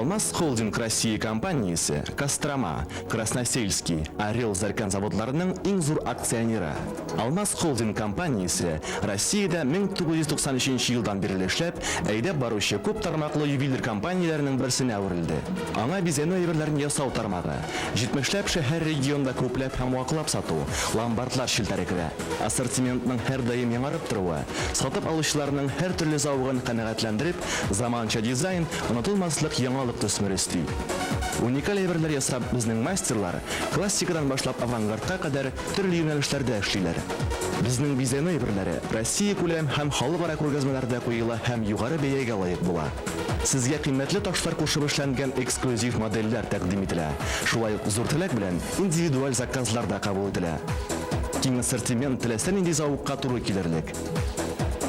Алмаз Холдинг Россия компаниясы Кострома, Красносельский, Орел Заркан заводларының иң зур акционері. Алмаз Холдинг компаниясы Россияда 1993 жылдан бері эшләп, әйдәп баручы көп тармаклы ювелир компанияләренең берсенә әверелде. Аңа бизәнү әйберләрен ясау тармагы, 70ләп шәһәр регионда күпләп һәм ваклап сату, ломбардлар челтәре керә. Ассортиментның һәр даим яңарып торуы, сатып алучыларның һәр төрле зауыгын канәгатьләндереп, заманча дизайн, онытылмаслык яңалык төсмер өсти. Уникаль әйберләр ясап безнең мастерлар классикадан башлап авангардка кадәр төрле юнәлешләрдә эшлиләр. Безнең бизәнү әйберләре Россия күләм һәм халыкара күргәзмәләрдә куела һәм югары бәягә лаек була. Сезгә кыйммәтле ташлар кушып эшләнгән эксклюзив модельләр тәкъдим ителә. Шулай ук зур теләк белән индивидуаль заказлар да кабул ителә. Киң ассортимент теләсә нинди зауыкка туры килерлек.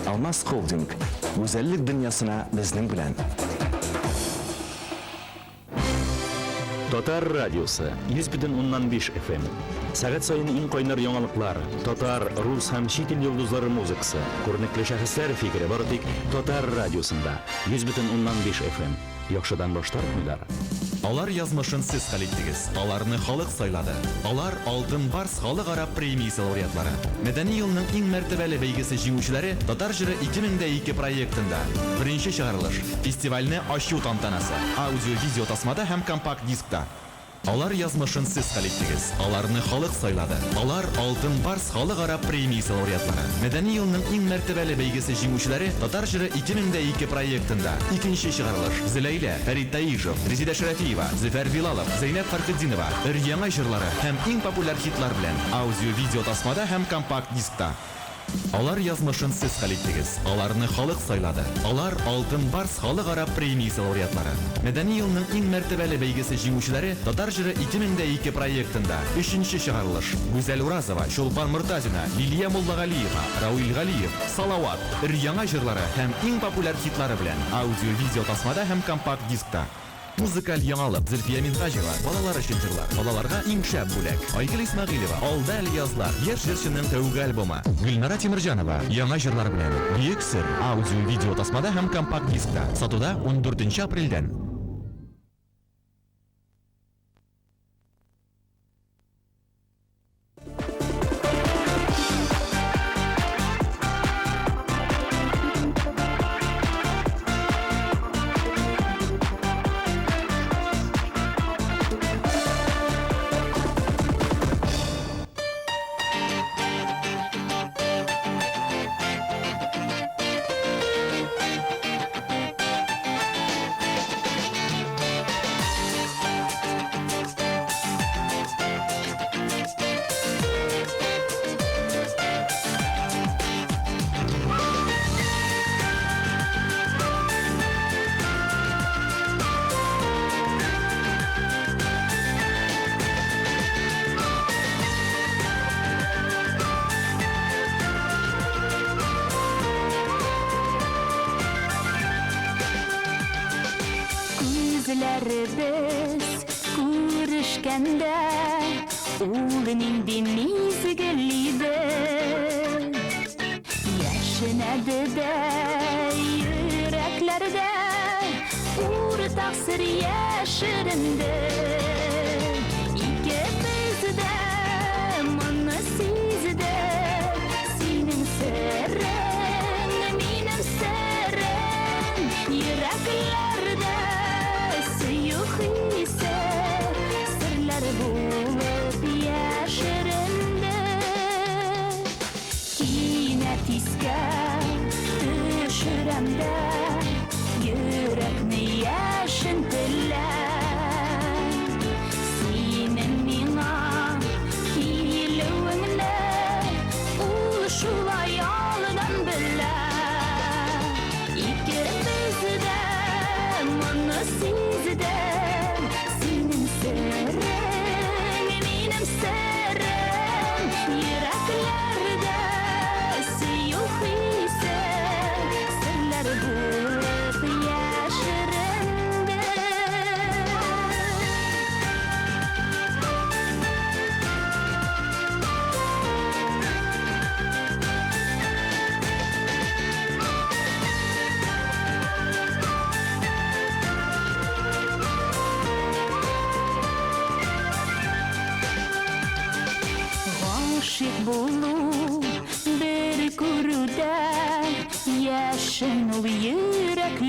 Алмаз Холдинг гүзәллек дөньясына безнең белән. Татар радиосы 100,5 FM. Сәгать сайын иң кайнар яңалыклар, татар, рус һәм чит ил йолдызлары музыкасы, күренекле шәхесләр фикере бары тик Татар радиосында 100,5 FM. Яхшыдан баштармыйлар. Алар язмышын сез хәл иттегез. Аларны халык сайлады. Алар Алтын Барс халыкара премиясе лауреатлары. Мәдәни елның иң мәртәбәле бәйгесе җиңүчеләре Татар җыры 2002 проектында. Беренче чыгарылыш. Фестивальне ачу тантанасы. Аудио-видео тасмада һәм компакт дискта. Алар язмышын сез хәл иттегез. Аларны халык сайлады. Алар Алтын Барс халыкара премиясе лауреатлары. Мәдәни елның иң мәртәбәле бәйгесе җиңүчеләре Татар җыры 2002 проектында. Икенче чыгарылыш. Зиләйлә, Фәрит Таишев, Резида Шәрәфиева, Зөфәр Билалов, Зәйнәп Фәрхетдинова, өр-яңа җырлары һәм иң популяр хитлар белән аудио-видео тасмада һәм компакт дискта. Алар язмышын сез хәл иттегез. Аларны халык сайлады. Алар Алтын Барс халыкара премиясе лауреатлары. Мәдәни елның иң мәртәбәле бәйгесе җиңүчеләре Татар җыры 2002 проектында. Өченче чыгарылыш. Гүзәл Уразова, Чулпан Мортазина, Лилия Муллагалиева, Рауил Галиев, Салават, өр-яңа җырлары һәм иң популяр хитлары белән аудио-видео тасмада һәм компакт дискта. Музыкаль яңалык Зөлфия Минхаҗева, балалар өчен җырлар. Балаларга иң шәп бүләк. Айгөл Исмәгыйлова, Алда язлар. Яшь җырчының тәүге альбомы. Гөлнара Тимерҗанова, яңа җырлар белән. Бөек сер. Аудио-видео тасмада һәм компакт дискта. Сатуда 14 апрельдән. Biz күрешкәндә ул нинди мизгеллиде яшенәде дә йөрәкләрдә уртак сер яшеренде икебез дә моны сизде синең серең минем серең йөрәкләрдә Юхисе серләр булып яшеренде кинәт искә төшерәм дә йөрәкне яшентелә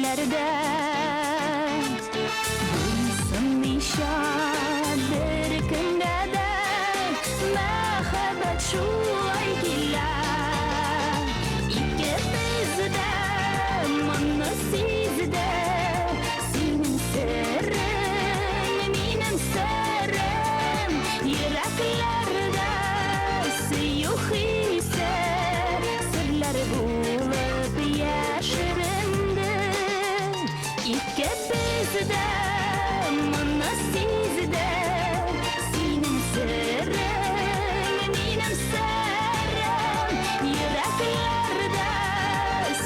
günlerde bulsun nişan bir günde de mehabbet şu aygıyla İkimiz de mana sizde senin sırrın benim sırrım yüreklerde siyuh ise sırlar bulup yaşarındı İkimiz de mana sizde senin sırrın benim sırrım yüreklerde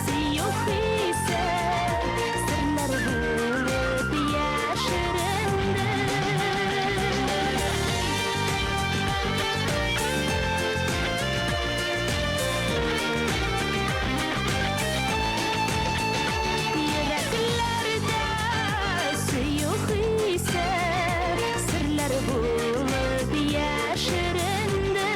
siyuh ise sırlar bulup yaşarındı Yüreklerde siyuh ise sırlar bulup yaşarındı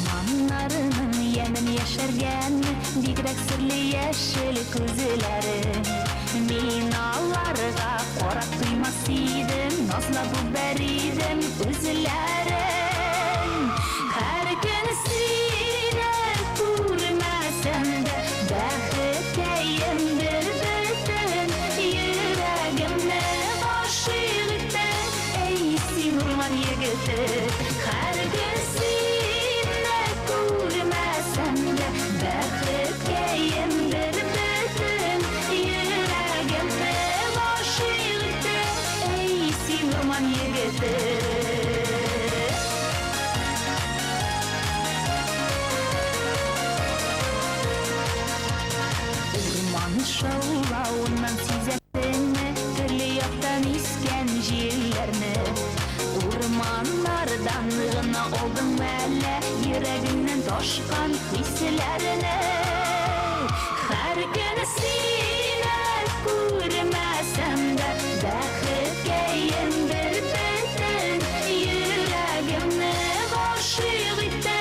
Ormanlarının yemin yaşargen Digrek sırlı yeşil kuzları Minalarga korak duymas idim Nazla bu beridim üzülerin Her gün sine kurmasam da Bahıtayım bir bütün Yüreğimde aşıktı Ey sinurman yigiti Her gün sine kurmasam da Bahıtayım bir bütün Yüreğimde aşıktı Ey sinurman yigiti Orman şovağından sizettin Türlü yoktan isken jillerini Ormanlardan gına oldun böyle Yüreğinden toşkan hislerini Her gün sine kurmasam da Bahıtayım bir bütün Yüreğimde aşıktı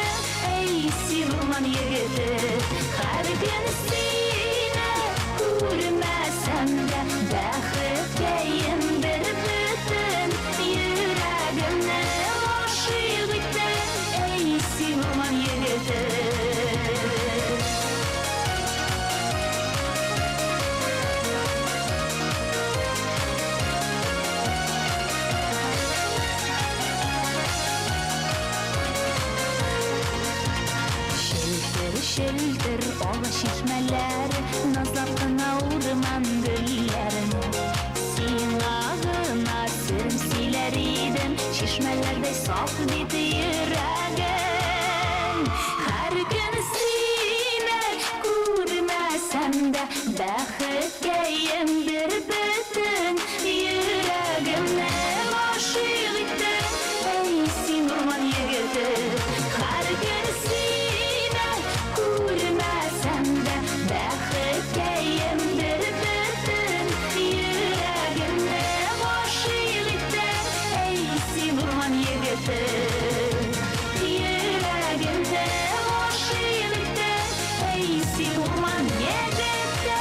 Ey sinurman yigiti Her gün sine kurmasam da Bahıtayım bir bütün Yüreğimde aşıktı Ey sinurman yigiti Şildir şildir ola şişmeler Nazlatına orman güllerini Sin ağına sürüm siler idim Şişmelerde saf dedi yüreğim Her gün sine kurmasam da Bahıtayım bir bütün Yüreğimde aşıktı Ey sinurman yigiti Her gün sine kurmasam da Bahıtayım bir bütün Yüreğimde aşıktı Ey sinurman yigiti Yüreğimde aşıktı Ey sinurman yigiti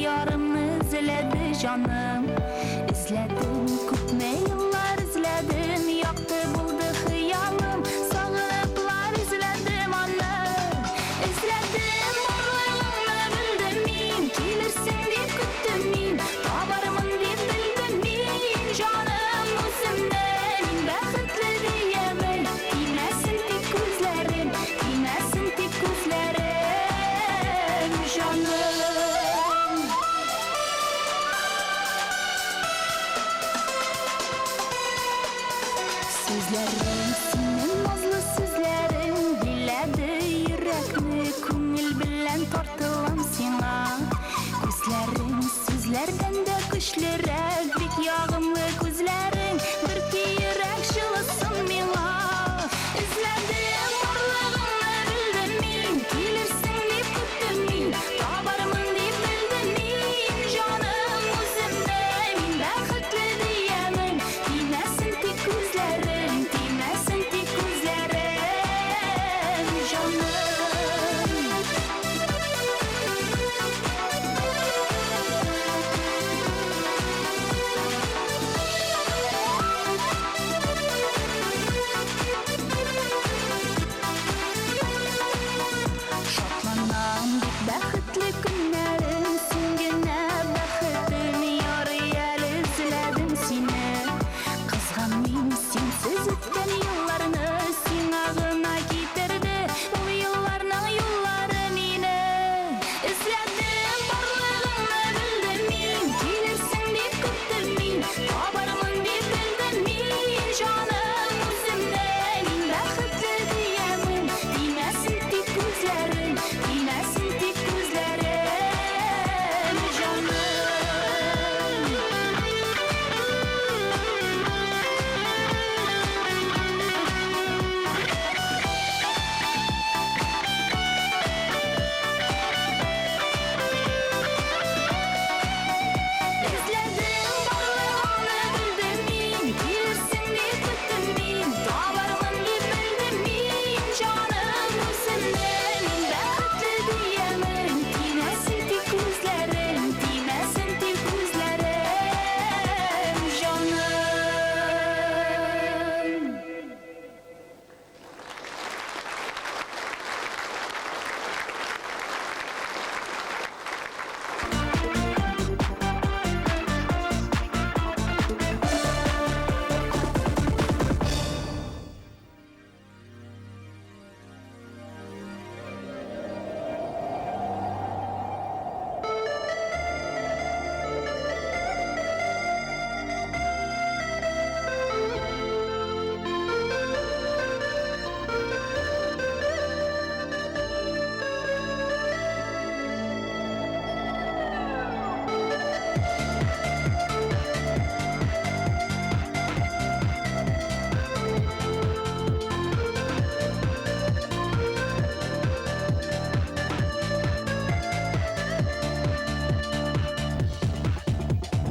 yarımı izledi canım. İzledim küpme yıllar izledim, yaktı buldu hıyalım. Sağınıplar izledim anne. İzledim varlığını bildim min, gelirsin deyip küttüm min, tabarımın deyip bildim min. Canım özümde min bəxtli diyemem, dinlesin tek gözlerim, dinlesin tek gözlerim canım. Sözlerim senin nazlı sözlerin, biledi yürekni köngül bilen tartılam sana. Gözlerin sözlerden de güçlürek, bek yağımlı gözlerin, bir ki yürek şılısın mina. İzledim varlığını bildim min, gelirsin deyip küttüm min, tabarımın deyip bildim min. Canım özümde min bəxtli diyemem, dinlesin tek gözlerim, dinlesin tek gözlerim canım. Şatlanan bek bəxtli günlerim, süngüne bəxtin yarı el izledim seni. Kızgınım sensiz ötken yıllarını, sen ağına getirdi bu yıllarına yolları meni. İzledim varlığını bildim min, gelirsin deyip küttüm min, tabarımın deyip bildim min. Canım özümde min bəxtli diyemem, dinlesin tek gözlerim, dinlesin tek gözlerim canım. İzledim varlığını bildim min, gelirsin deyip küttüm min, tabarımın deyip bildim min. Canım özümde min bəxtli diyemem, dinlesin tek gözlerim, dinlesin tek gözlerim canım.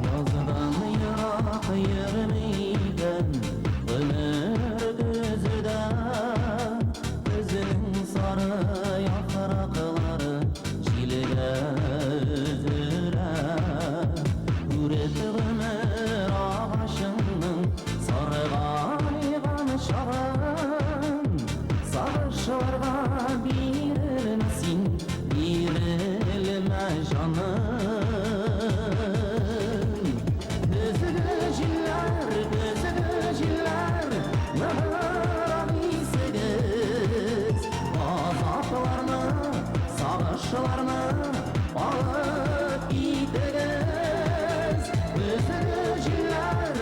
Nazdan yırak yürümeyden ömür gözüde, gözünün sarı yaprakları çilede üzüle. Üret ömür ağaçının sarıgan şarın, savaşlarga birilmesin, birilme canım. Gözücüler, nahıramisiniz, azaplarını, savaşlarını alıp gidiniz. Gözücüler,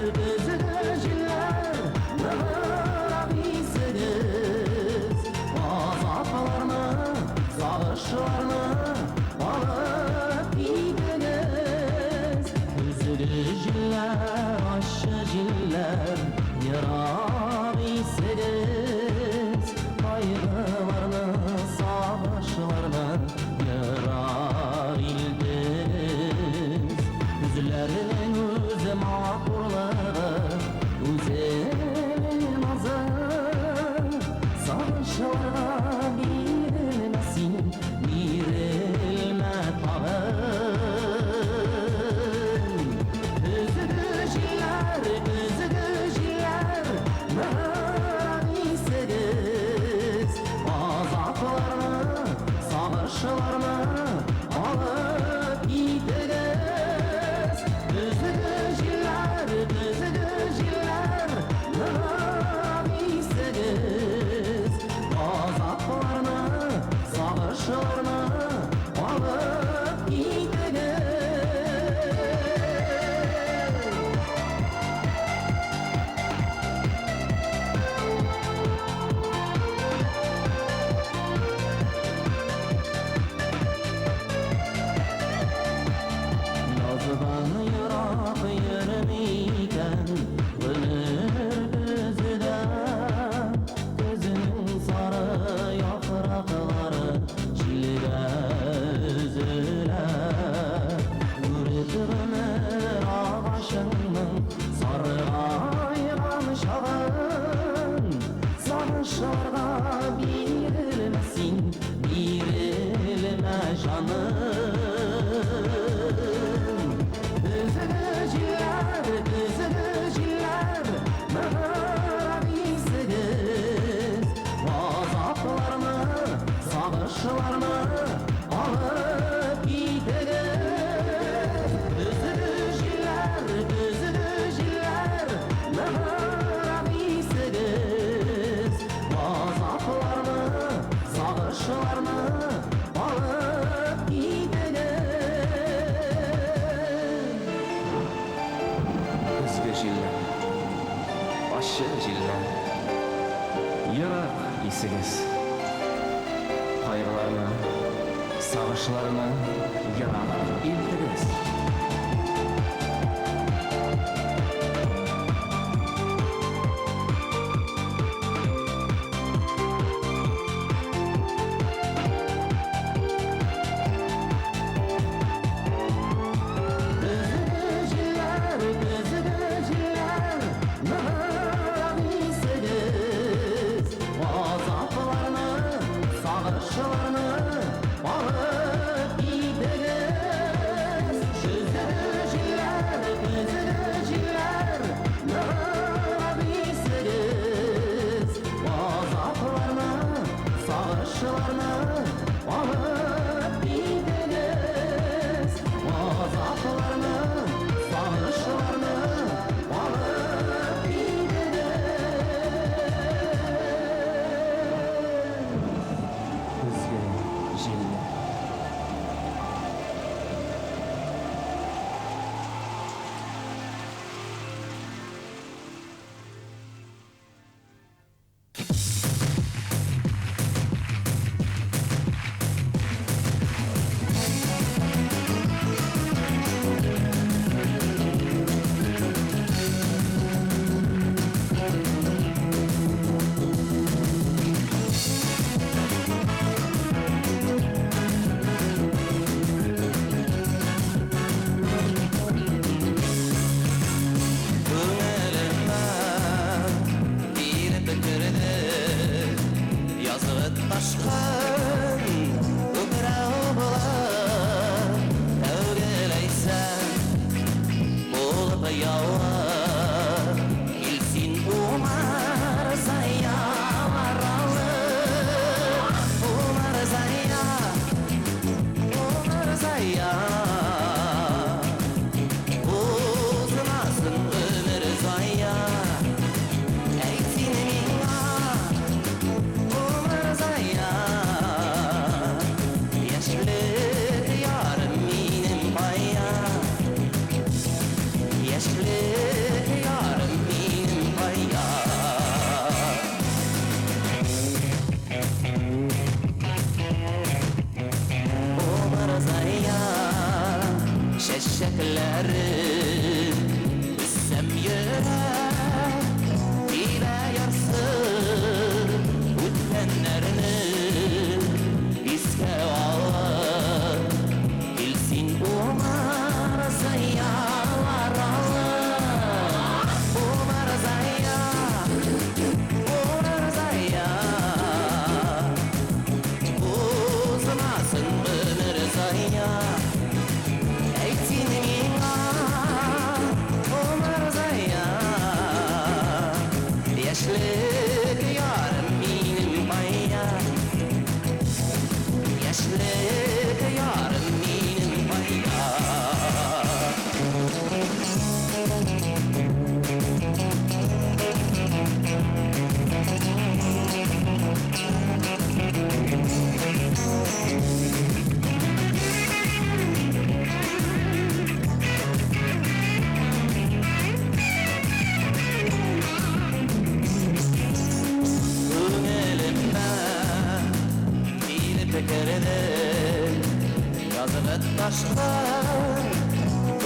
nahıramisiniz, azaplarını, savaşlarını alıp gidiniz. Üzülücüler, aşıcılar, yarar iseniz, kaygılarını, savaşlarını yarar ildiniz. alıp gidiniz. Düzgü jiller nabisiniz. Azaplarını, savaşlarını alıp gidiniz. Yazıdan yırak yürümeyken Gönül gözüde Gözünün sarı yaprakları Çilde üzüler Yürütünür ağaçının sarılaygan şağın Sarışlarda birilmesin birilme canım Üzücüler, nabisiniz. Azaplarını, savaşlarını alıp gidiniz. Üzücüler, nabisiniz. Azaplarını, savaşlarını alıp gidiniz. Özgü jiller, başı jiller, yırak isiniz. Kaygılarını, savaşlarını yırak iltiniz. Üzücüler, nabisiniz. Azaplarını, savaşlarını alıp gidiniz. Üzücüler, nabisiniz. Azaplarını, savaşlarını alıp gidiniz. Azaplarını, savaşlarını alıp gidiniz. Özgü jiller. taşlar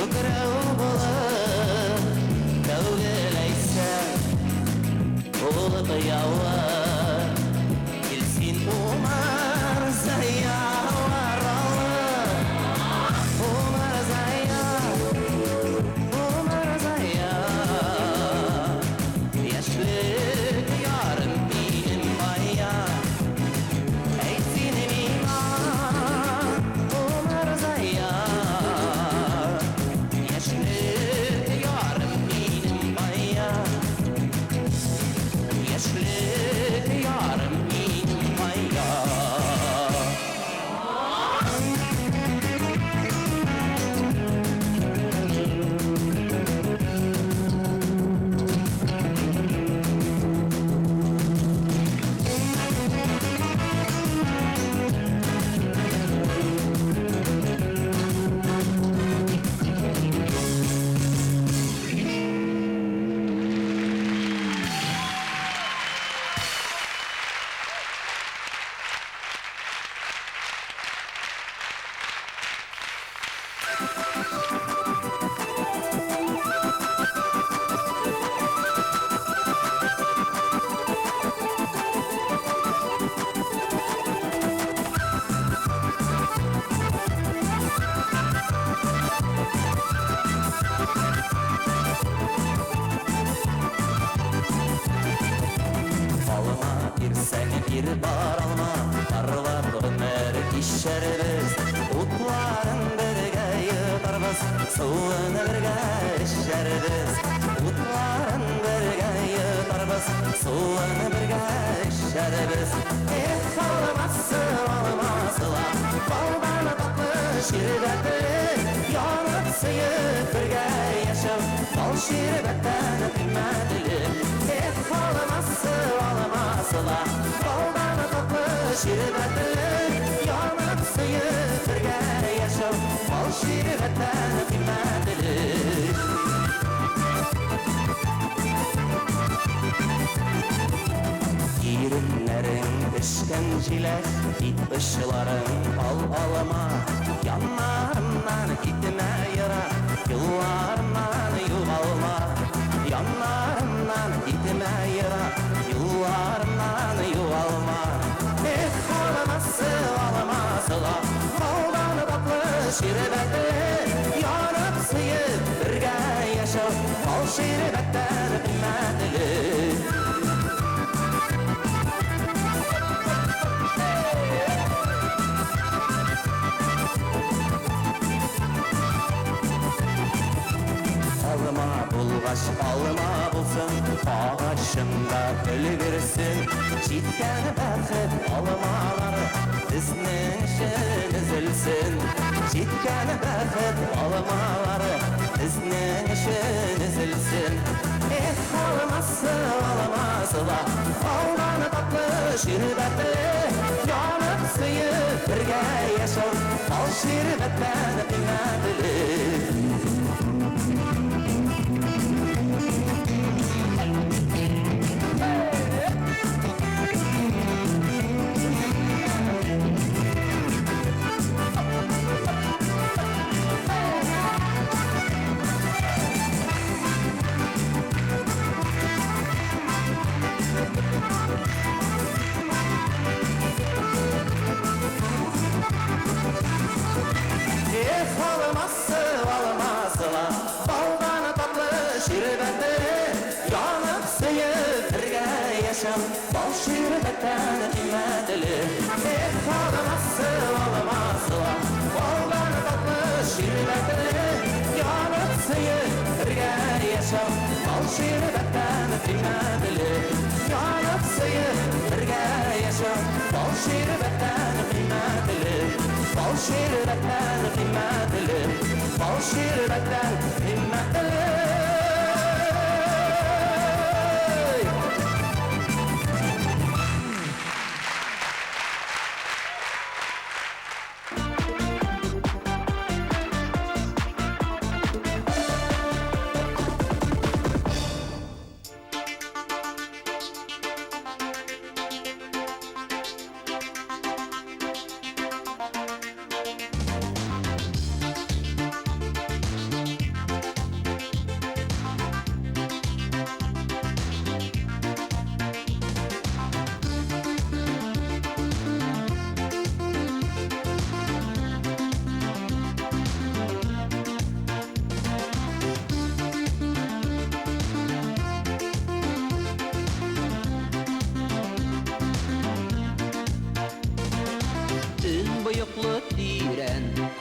Ökrev bulur Kavgeleyse Olup yavvar Kilsin Umar Zayyar Umar Zayyar Umar Zayyar Yaşlık yarım benim bayağı Eysin iman Umar Zayyar Yaşlık yarım benim bayağı Yaşlık yarım benim bayağı Alma bir seni bir bar alma Tarvar ömer işeririz Utların birge yıtarmız Suyunu birge işeririz Utların birge yıtarmız Suyunu birge işeririz Alması alması la Baldan tatlı şirbeti Yanıp sıyıp birge yaşam Bal şirbetten bilmedili Alması alması la Baldan tatlı şirbeti Yanıp sıyıp birge yaşam Bal şirbetten bilmedili Girinlerin işkenceler it ışıların al alama Yanlarından gitme yara Yıllarından yuvalma Yanlarından gitme yara Yıllarından yuvalma Alması alması la Baldan tatlı şirbeti Yanıp sıyıp birge yaşa Bal şirbetten bilmedili Alma bulgaç alma bulsun Ağaçında ölüversin Çitken bakıp almalar Bizning işin üzülsün Çitken bakıp almalar Bizning işin üzülsün Alması alması la Baldan tatlı şirbeti Yanıp sıyıp birge yaşam Bal şirbetten bilmedili Alması alması la Baldan tatlı şirbeti Yanıp sıyıp birge yaşam Bal şirbetten bilmedili Alması alması la Baldan tatlı şirbeti Yanıp sıyıp birge yaşam Bal şirbetten bilmedili Yanıp sıyıp birge yaşam Bal şirbetten bilmedili Bal şirbetten bilmedili Bal şirbetten bilmedili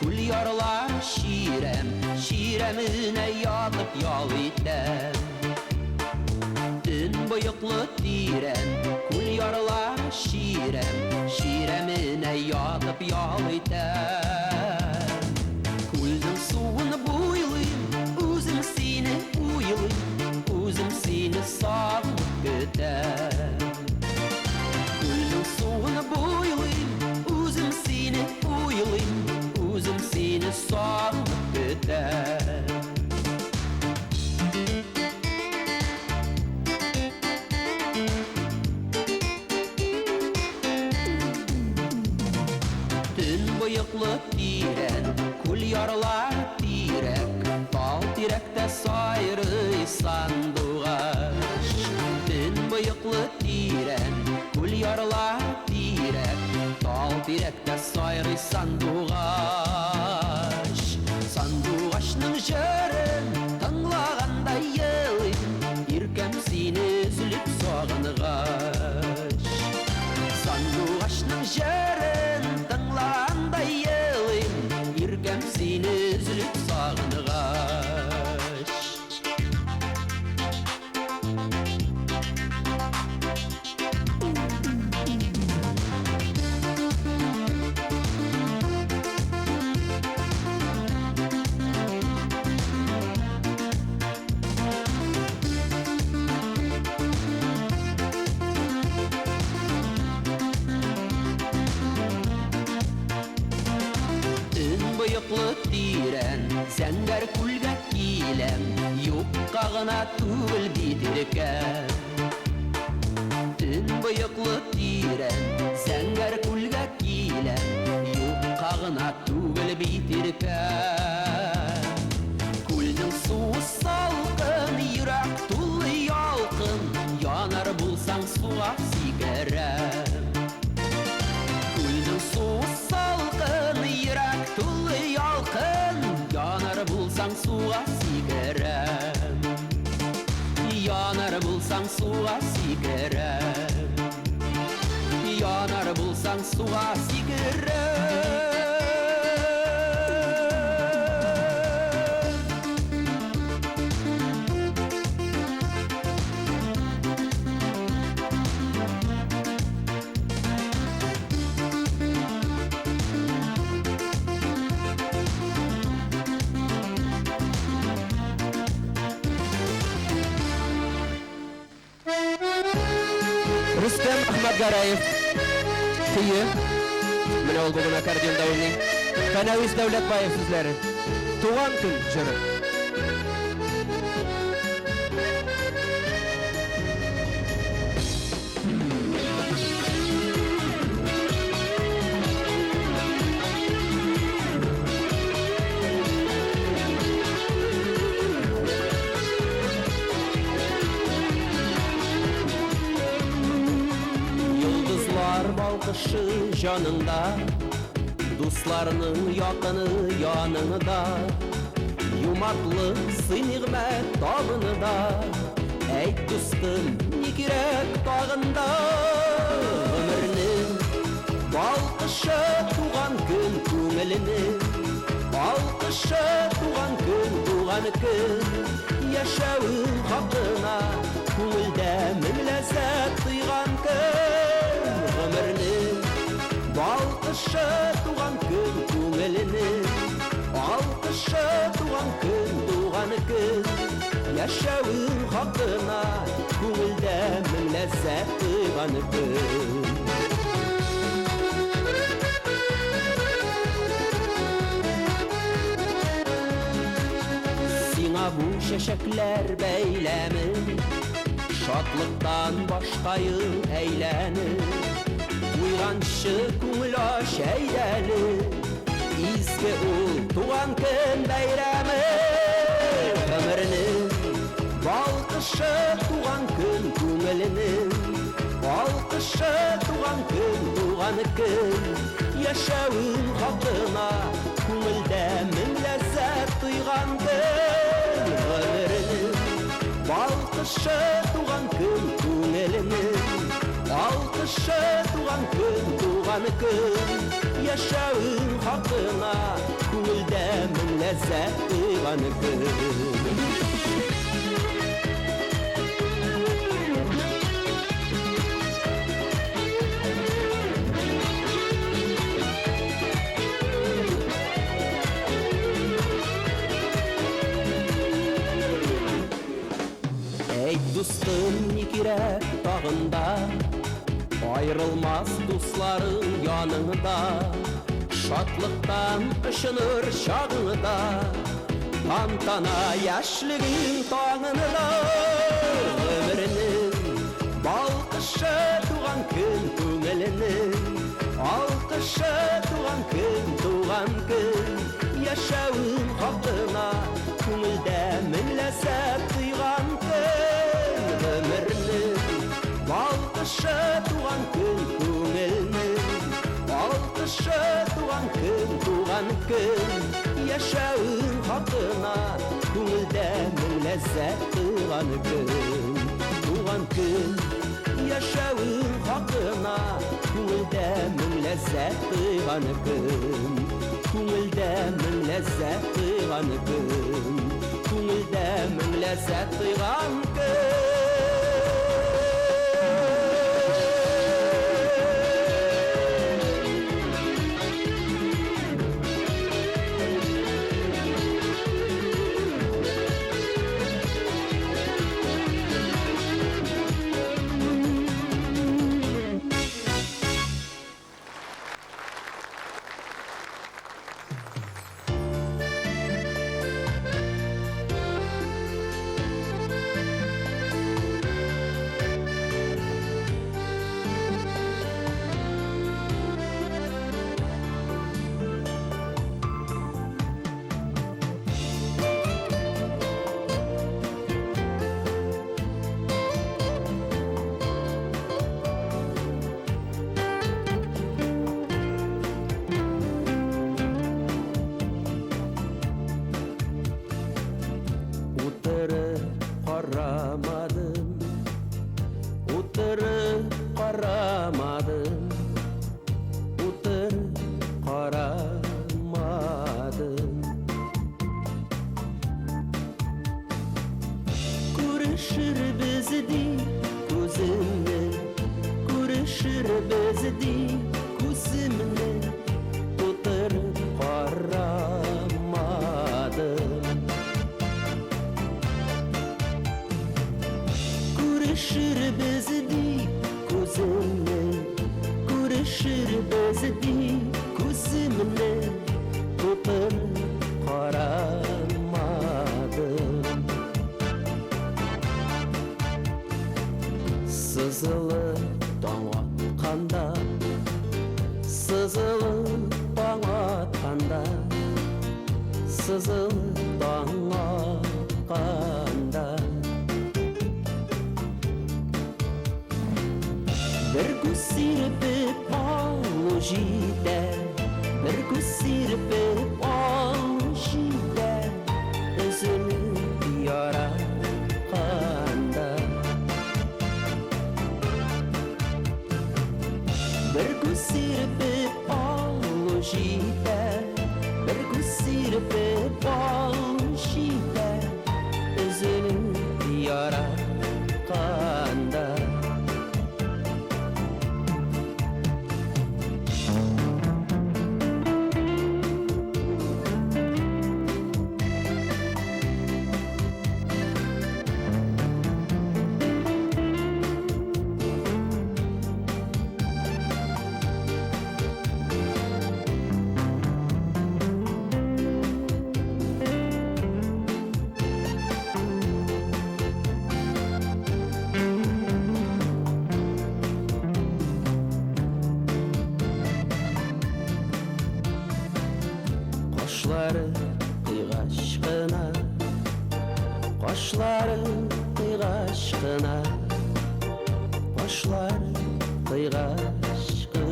Kul yarlar şiremine yatıp yal item. Dün bıyıklı diren, kul yarlar şiremine yatıp yal item. Kuldun suğunu buylayım, uzun seni uylayım, uzun seni sağlık gütem. Kuldun suğunu buylayım, uzun seni uylayım, uzun seni sağlık gütem. Bıyıklı diren, kul yarlar direk, bal direkte sayrı sandıgaş. Dün bıyıklı diren, kul yarlar direk, bal direkte sayrı sandıgaş. Sandıgaşның jörün tınlaganda yığın, irkem seni üzülüp sağınıgaş. Sandıgaşның jörün tınlaganda yığın, irkem seni üzülüp sağınıgaş. Bıyıklı diren, zəngər kulga kilem, yuqqağına tügül bitirken. Dün bıyıklı diren, zəngər kulga kilem, yuqqağına tügül bitirken. Kuldun suğu salqın, yürek tullu yalqın, yanar bulsan suğa sigarem. Kuldun suğu salqın, yürek tullu yalqın, yanar bulsan suğa sigarem. Yanar bulsan suğa sigarem. Yanar bulsan suğa sigarem. Rüstem Ahmet Garayev Kıyı Mine ol bugün akordeon davulning Kanavis Davlatbayev sizlari Tuğan kun jiri. Balkışı canında, dostlarının yakını yanında, yumaklı sınıgmet dağında, ey dostum ne gerek dağında. Ömrünün balkışı tuğan gün kömelinin, balkışı tuğan gün yaşavın hakkına, köngülde min lezzet duygan gün. Ömrünün balkışı tuğan gün kömelinin, balkışı tuğan gün yaşavın hakkına, köngülde min lezzet duygan gün. Sina bu şeşekler beylemin, şatlıktan başkayı eğlenir. Uygançı köngül aş eğlenir, izge ul tuğan gün beyremi. Ömrünün balkışı tuğan gün kömelinin, balkışı tuğan gün yaşavın hakkına, köngülde min lezzet duygan gün. Ömrünün balkışı tuğan gün kömelinin, balkışı tuğan gün yaşavın hakkına, lezzet duyğan gün. Ey dostum nikire dağında, ayrılmaz dostların yanında. Şatlıktan ışınır şağında, tantana yaşlığın tağında. Ömrünün balkışı tuğan gün köңелinin, alkışı tuğan gün, yaşağın hakkına, köңülde min lezzet duyğan gün. Ömrünün balkışı tuğan gün köңelinin, alkışı tuğan gün, yaşağın hakkına, köңülde min lezzet duyğan gün. Tuğan gün, yaşağın hakkına, köңülde min lezzet duyğan gün. Köңülde min lezzet duyğan gün, köңülde min lezzet duyğan gün. Karamadım, utur karamadım. Kuruşur bizdi kuzimle, kuruşur bizdi kuzimle, utur karamadım. Kuruşur bizdi kuzimle, kuruşur bizdi kuzimle, tutur karamadım. Sızılı taң atқанда, sızılı taң atқанда, sızılı taң atқанда. Bir kuş sirpip alujide, bir kuş sirpip alujide, özünü yaratqanda. Bir kuş sirpip alujide, bir kuş sirpip alujide, özünü yaratqanda. Qaşları qıyğaşqına, qaşları qıyğaşqına, qaşları qıyğaşqına.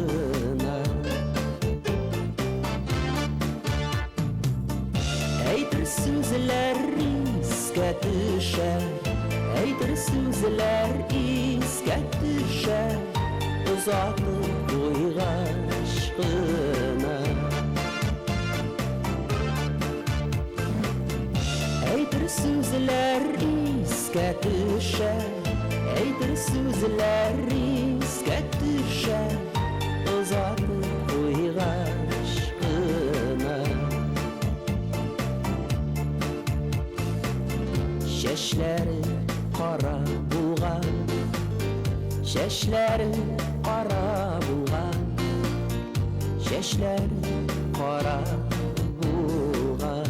Eydir sözler isке düşer, eydir sözler isке düşer, uzadı qıyğaşqına. sözler iske düşer, eydir sözler iske düşer, uzatıp koyga aşkına. Şeşleri kara bulgan, şeşleri kara bulgan, şeşleri kara bulgan.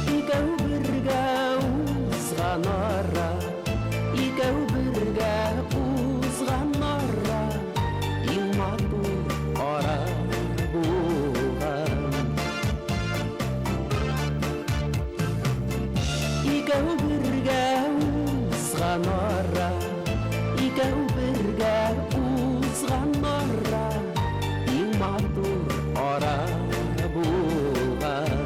İkev birge uzgan ara, İkev birge uzgan ara, İlmatu ara bulgan. İkev birge uzgan ara, İkev birge uzgan ara, İlmatu ara bulgan.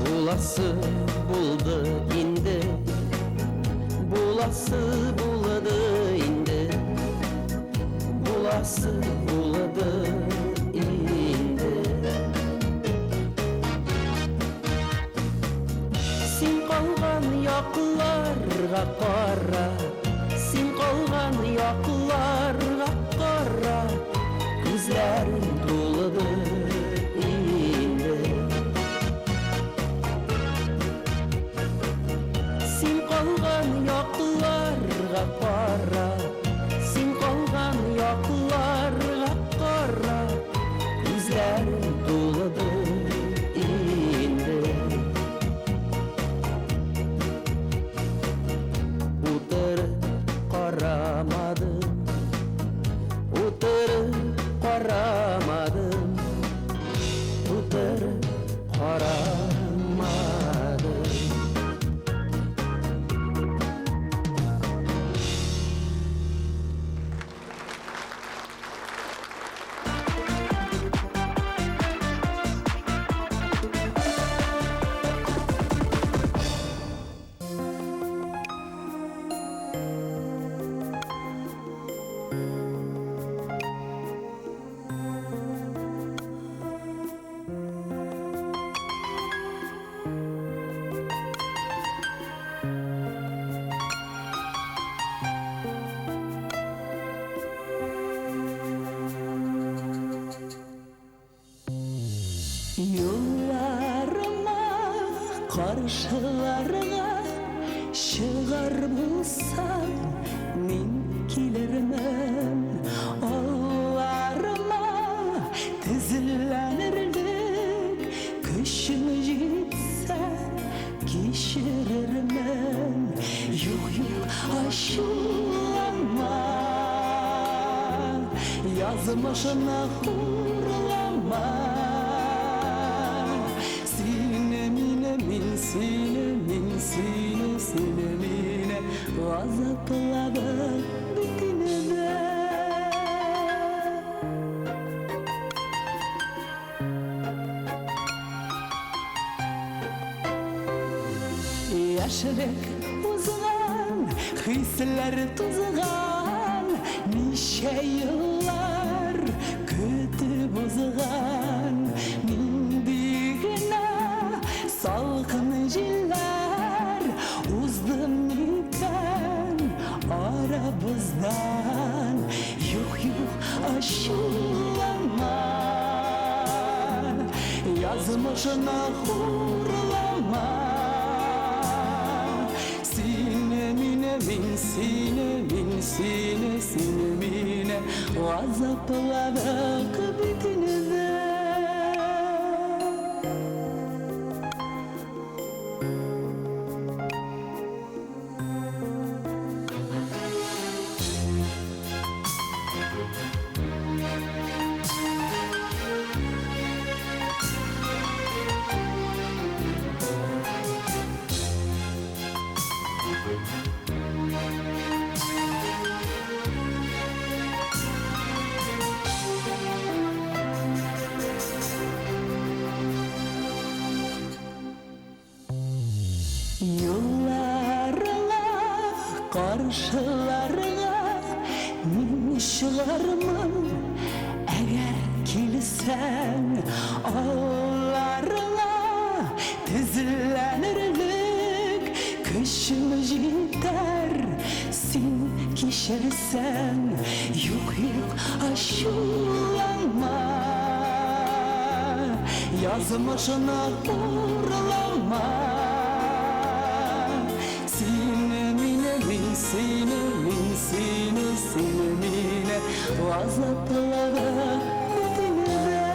Bulası buldu indi, bulası buladı indi, bulası buladı indi. Sen kalgan yaklarga kara, sen kalgan yaklarga kara, gözlerin doladı indi. Sen kalgan yaklarga kara, sen kalgan yaklarga kara, gözlerin doladı indi. Utarıp karamadım, utarıp karamadım, utarıp karamadım. Yollarıma, karşılarına çıkar bulsam min kilermem. Ağlarıma tizlenirlik, kışım gitse kişirirmem. Yok yok aşılama, yazmışına hurlama. Sine mine gazaplara bitine. Yaşlık uzgan, hisler tuzgan, nice yıllar kötü bozgan, mindigine salkın jiller uzdım iken aramızdan. Yok yok aşılama, yazmışına hurlama. Sine mine gazaplara bitine. Karşılarına min çıkarmam eğer kilsen ağlarına tizlenirlik kışım gider sen kişersen yok aşılanma yazmışına uğurlanma seni mine vazatlara dinle.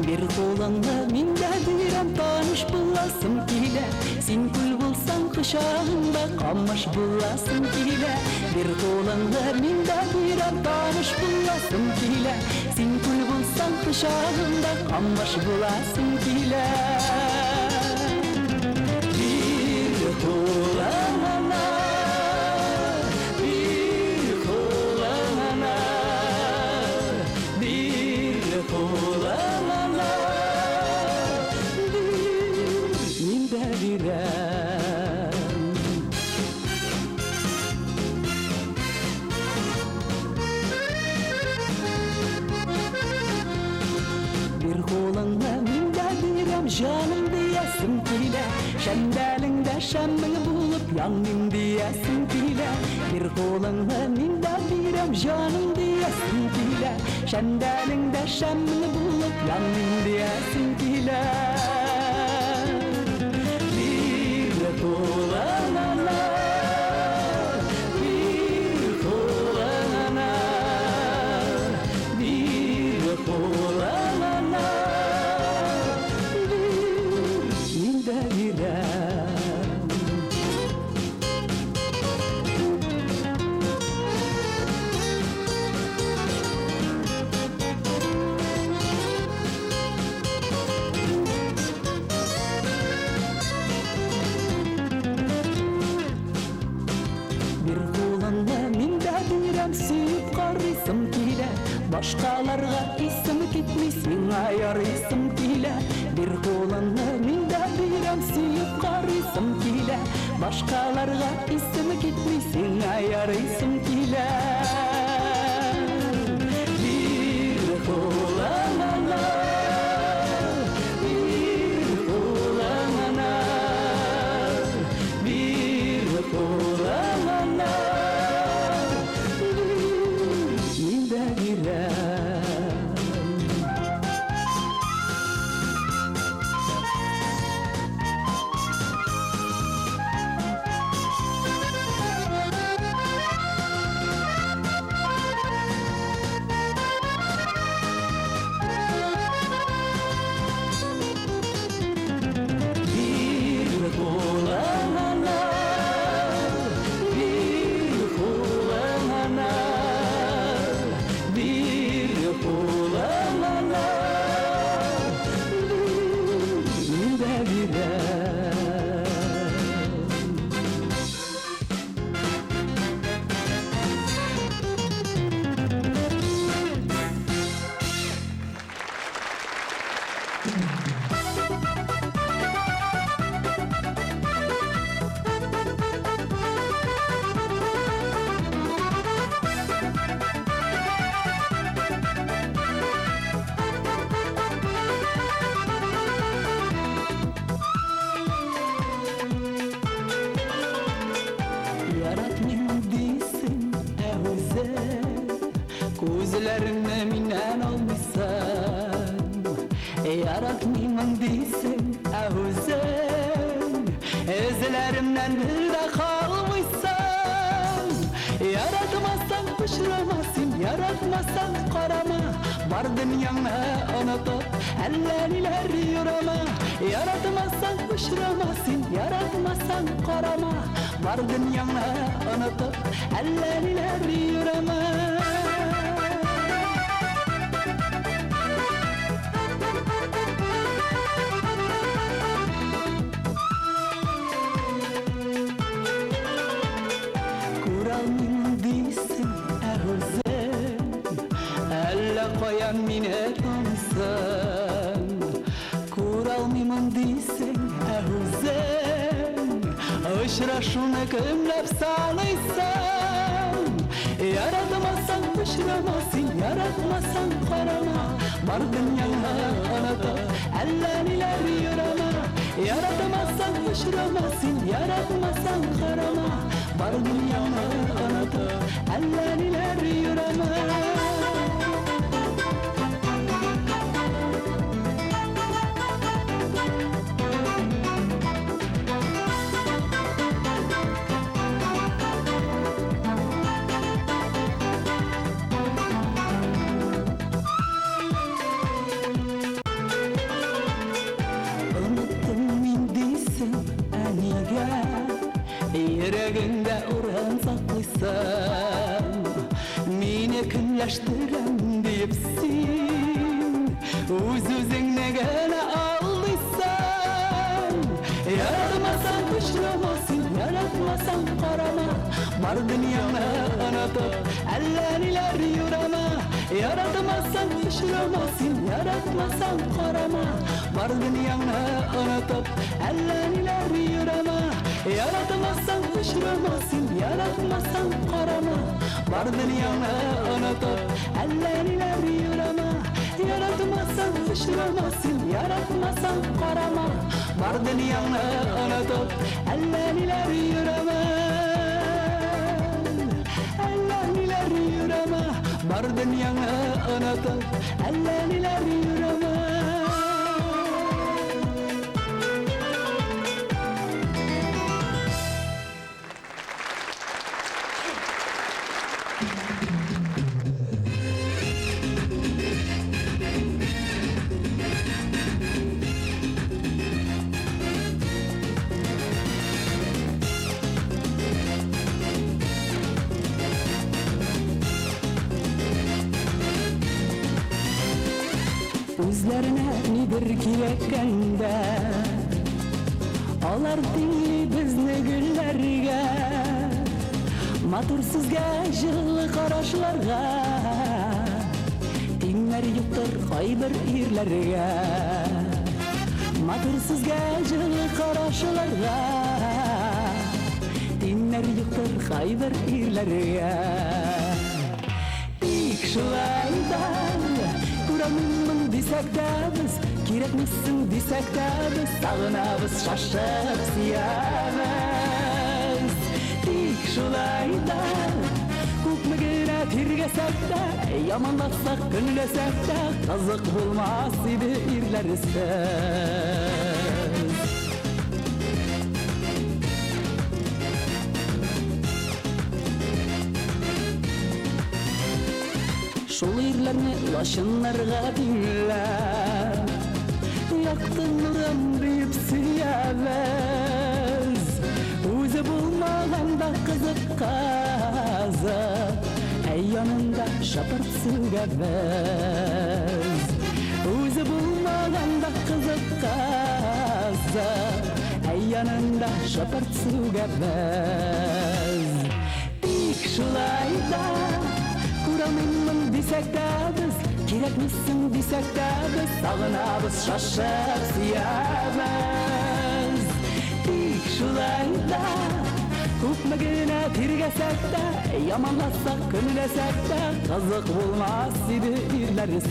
Bir kolanda minde direm tanış bulasım kile sen kul bulsan kışağında kalmış bulasım kile bir kolanda minde direm tanış bulasım kile sen kul bulsan kışağında kalmış bulasım kile bir kolanda bir kolanda bir kolanda bir kolanda minde direm canım diyesim kile şendalinde şemmini bulup yandım diyesim kile bir kolanda minde direm canım diyesim kile şendalinde şemmini bulup yandım diyesim kile bir kolanda bir kolanda bir kolanda bir kolanda minde direm suyup karısım kile başkalarga isim gitmiş min ayar isim kile bir kolanda minde direm suyup karısım kile başkalarga isim gitmiş min ayar isim kile bir kolanda bir kolanda bir kolanda minde direm Gözlerine minen olmuşsan yaratmayman değilsin ahuzan ezlerimden bir de kalmışsan yaratmazsan pişiremezsin yaratmazsan karama var dünyana unutup elleriler yürüme yaratmazsan pişiremezsin yaratmazsan karama бар дүнияңа ұнытып әллә ниләр йөрәмә. Күрәлмим дисең үзең, әллә каян мине танысың. Күрәлмим дисең үзең, очрашуны кемләп саныйсың. Яратмасаң очрама син, яратмасаң карама, бар дөньяңа онытып әллә ниләр йөрәмә. Яратмасаң очрама син, яратмасаң карама, бар дөньяңа онытып әллә ниләр йөрәмә. Йөрәгеңдә урын саклыйсың, мине көнләштергән дип син үз-үзеңне генә алдыйсың. Яратмасаң очрама син, яратмасаң карама, бар дөньяңны онытып әллә ниләр йөрәмә. Яратмасаң очрама син, яратмасаң карама, бар дөньяңны онытып әллә ниләр йөрәмә. Yaratmazsan uçuramazsın, yaratmazsan karama, var dünyanı unutup ellerler yürüme. Yaratmazsan uçuramazsın, yaratmazsan karama, var dünyanı unutup ellerler yürüme. Ellerler yürüme, var dünyanı unutup ellerler yürüme. Үзләренә нидер кирәккәндә, алар тиңли безне гөлләргә, матур сүзгә, җылы карашларга, тиңнәр юктыр кайбер ирләргә. Матур сүзгә, җылы карашларга, тиңнәр юктыр кайбер ирләргә. Тик шулай да күрәмим дисәк тә без, кирәкмисең дисәк тә без, сагынабыз, шашып сөябез. Тик шулай да күпме генә тиргәсәк тә, яманласак, көнләсәк тә, кызык булмас иде ирләрсез. Шул ирләрне лашыннарга тиңләп, якты нурым дип сөябез. Үзе булмаганда кызык казып, әй янында шапырт сүгәбез. Үзе булмаганда кызык казып, әй янында шапырт сүгәбез. Тик шулай да күрәмим дисәк тә без, кирәкмисең дисәк тә без, сагынабыз, шашып сөябез. Тик шулай да күпме генә тиргәсәк тә, яманласак, көнләсәк тә, кызык булмас иде ирләрсез.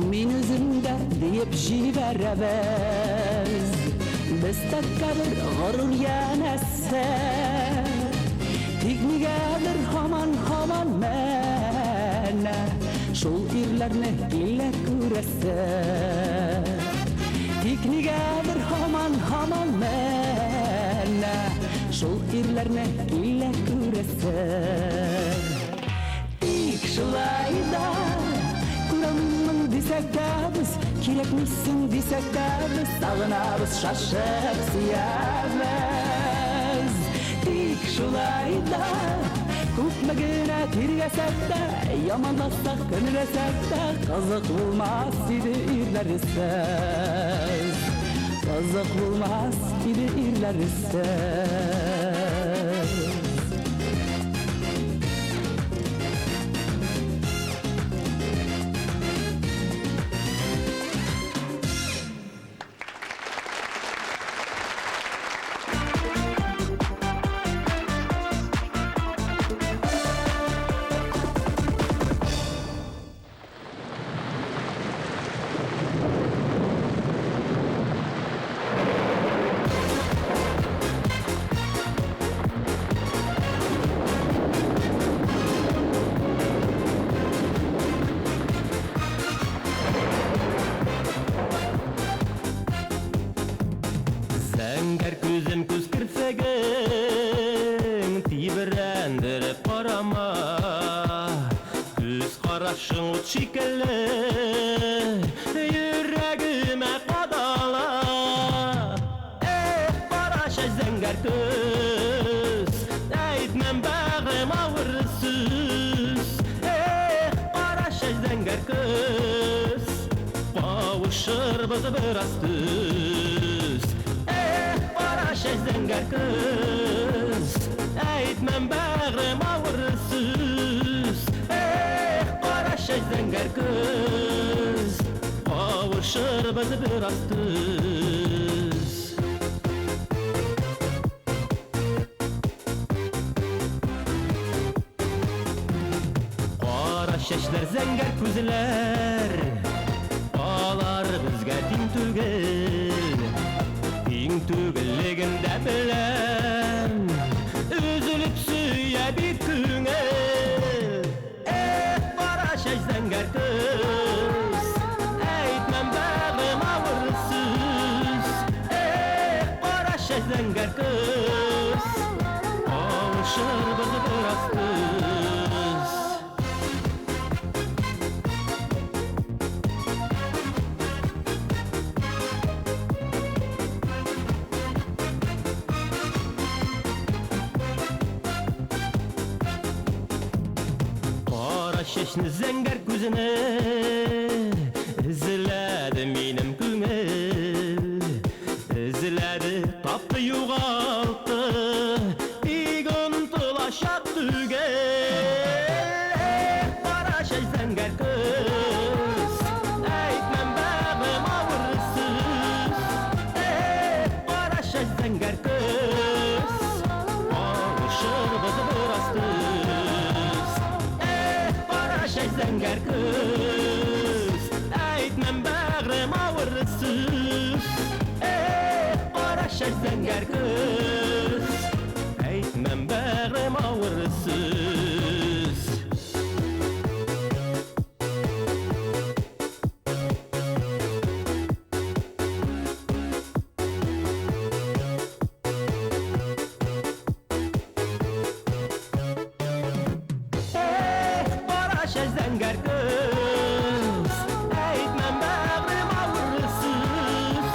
Min üzümdə deyib jibərəbəz, biz takkadır gurur yanəsə, tignigadır haman mənə, şul irlərni ilə күрәsə. Ник nigedir haman mene Şol irlerine kille küreser İlk şulayda Kuramın desek de biz Kirekmişsin desek de biz Sağınabız şaşıp siyabız İlk şulayda Kupmagına tirgesek de Yamanlasak kınresek de Kazık bulmaz idi irler söz Kazık bulmaz idi irler söz Zəngər gözüm göz kirfegin Tibirəndirib qarama Göz qarашың ot şekilli Yüreğime qadala Qaraşay zəngər göz Əйтmən bağım ağırsız Qaraşay zəngər göz Qavuşur bizi biraz düz Qaraşay zəngər kız Əйтmən bağrım ağırsız Qaraşay zəngər kız Qavuşur bizi biraz düz Qara şeşlər zəngər күзләр Qalar bizgə din tügel Din tügəlligində bilən Üzülüb suya bir küngel Qaraşay zəngər kız Əйтmən bağım ağırsız Qaraşay zəngər kız Qavuşur bizi biraz düz Şeşni zəngər gözünü İzlədi mənim küngel İzlədi tapdı yoğaltdı İgün tılaşaq tügel Qaraşay zəngər kız Əйтmən bağım ağırsız Qaraşay zəngər kız Qavuşur bizi biraz düz Qaraşay zəngər kız Əйтmən bağrım ağırsız Qaraşay zəngər kız Əйтmən bağrım ağırsız Qaraşay zəngər kız Əйтmən bağrım ağırsız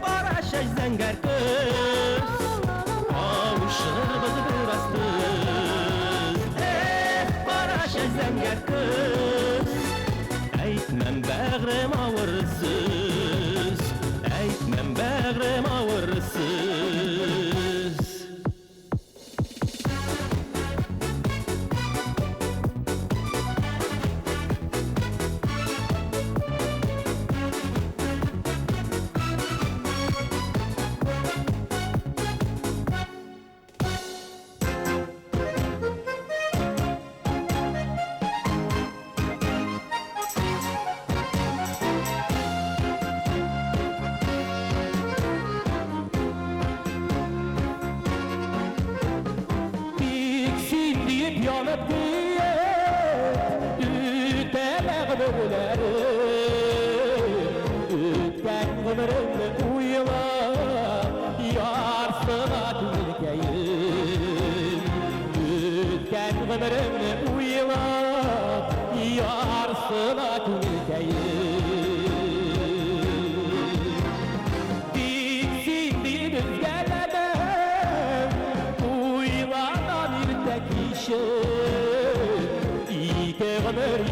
Qaraşay zəngər kız Qavuşur bizi biraz düz Qaraşay zəngər kız Əйтmən bağrım ağırsız Əйтmən bağrım ağırsız yanıp diye ütemek böğüleri Ütken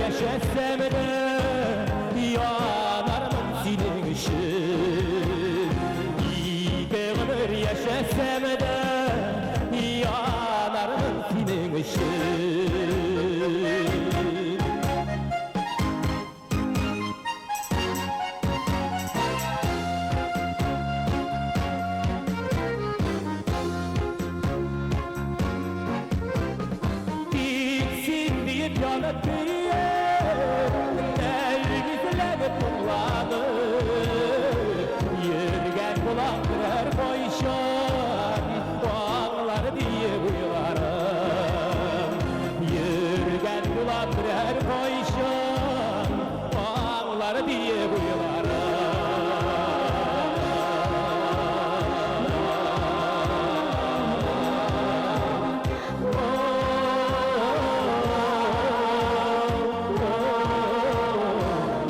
yaşasam da yanarım senin için. İki ömür yaşasam da yanarım senin için. Bitsin deyip yanıp Elbislenip kullanır Yürgen kulaklar koyşan Bağlar diye uyarım Yürgen kulaklar koyşan Bağlar diye uyarım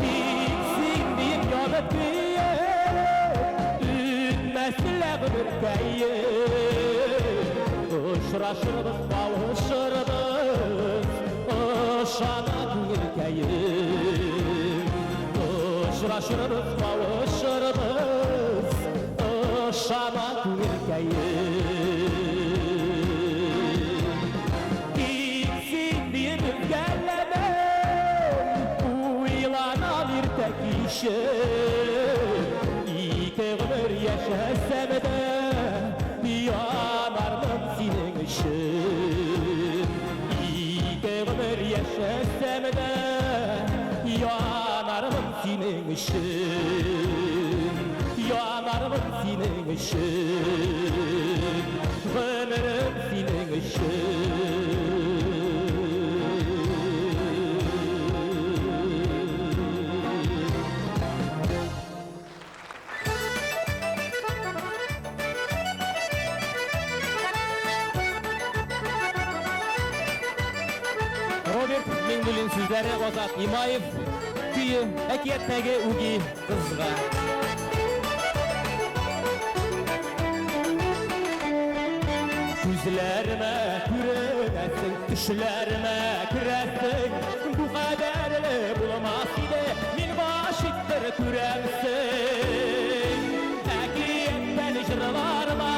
Bitsin deyip yanıp Ütmesler ürkeyi Uçraşırız, kavuşuruz Uşanak ülkeyi Uçraşırız, kavuşuruz Uşanak ülkeyi Gitsin deyip gellemem Uylanan bir tek işe İki ömür yaşasam da yanarım senin için. İki ömür yaşasam da yanarım senin için. Yanarım senin için. Ömrüm senin için. Robert Mingul'in sizlere Ozat İmayev Küyü Ekiyetmege Ugi Kızga Yüzlerime küresin, düşlerime küresin Bu kaderle bulamaz ide min başittir küremsin Ekiyetten icralarıma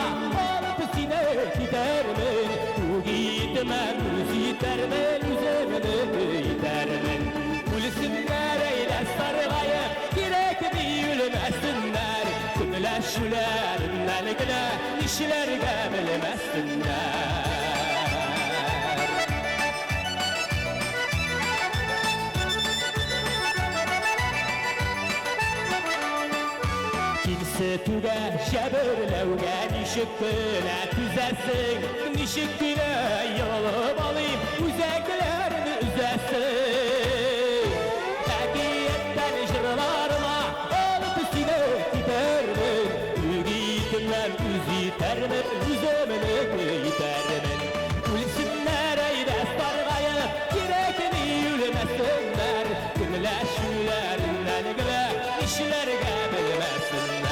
alıp sine gidermin Bu gitmem, yüzitermen, üzerine gidermin Gülsünler eyler sarılayı, girek büyülmesinler Künleşülerinden güne, işlerge bilmesinler Kimse tüge şebirlevge nişikine tüzesin Nişikine yolup alayım üzeklerini üzesin Ekiyetten jırlarıma alıp sine gidermin Ügitmem üzitermin üzemini gidermin Gülsünler eyde sargayı girekini yürümesinler Gümleşülerinden güle işlerge bilmesinler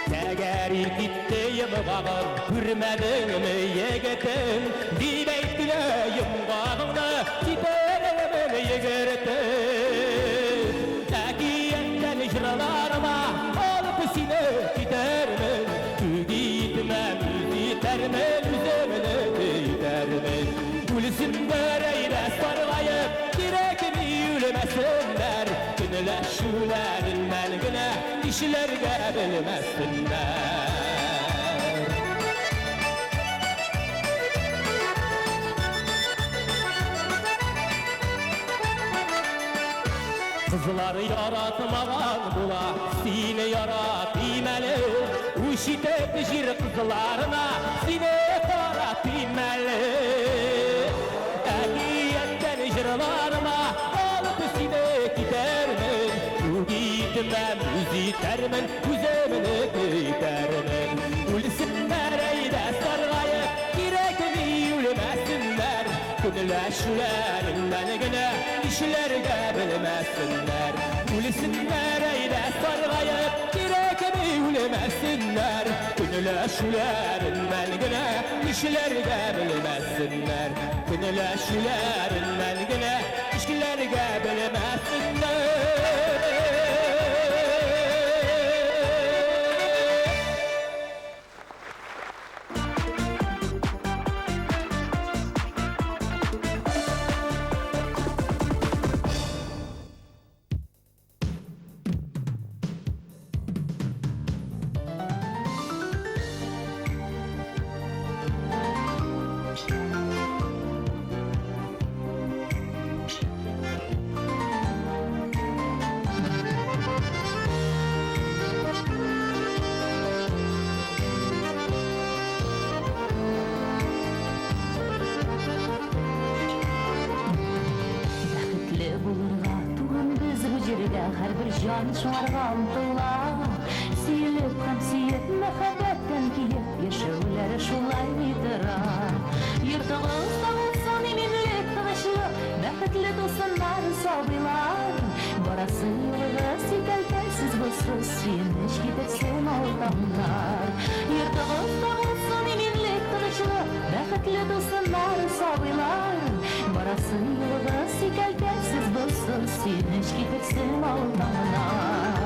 Tegeri gittiğim bağım Hürmedin mi yegetin Dibeytleyim bağımda Giderim yegetin Ekiyetten icralarıma Alıp sine gidermin Gitmem üzitermin Üzemine gidermin Gülsünler eyle sarılayıp Girekimi yürümesinler Günleşülerinden güne İşlerge bilmesinler Kızlar yaratmagan bula Sine yarat imeli Uşitep jir kızlarına Sine yarat imeli Ekiyetten jırlarıma Alıp sine gidermin Gitmem üzitermin Üzemine gidermin Gülsünler eyde sargayı Girekimi yürümesinler Günleşülerinden güne işlerge bilmesinler Gülsünler eyde sargayı Girekimi bilmesinler. Günüleşlerin belgine işlerge bilmesinler. Günüleşlerin belgine işlerge bilmesinler. Бәхетле булырга туган без бу җирдә һәрбер җан шуңарга омтыла. Сөйлеп һәм сөеп мәхәббәттән киеп яшәүләре шулай тора. Йортыгызда булсын иминлек тынычлык, бәхетле дусыннар сабыйлар. Барасы юлыгыз икәлтәсез булсын, сөенеч китерсен алтаннар. Йортыгызда булсын иминлек тынычлык, бәхетле дусыннар сабыйлар. Барасы юлыгыз икәлтәсез булсын, сөенеч китерсен алтаннар.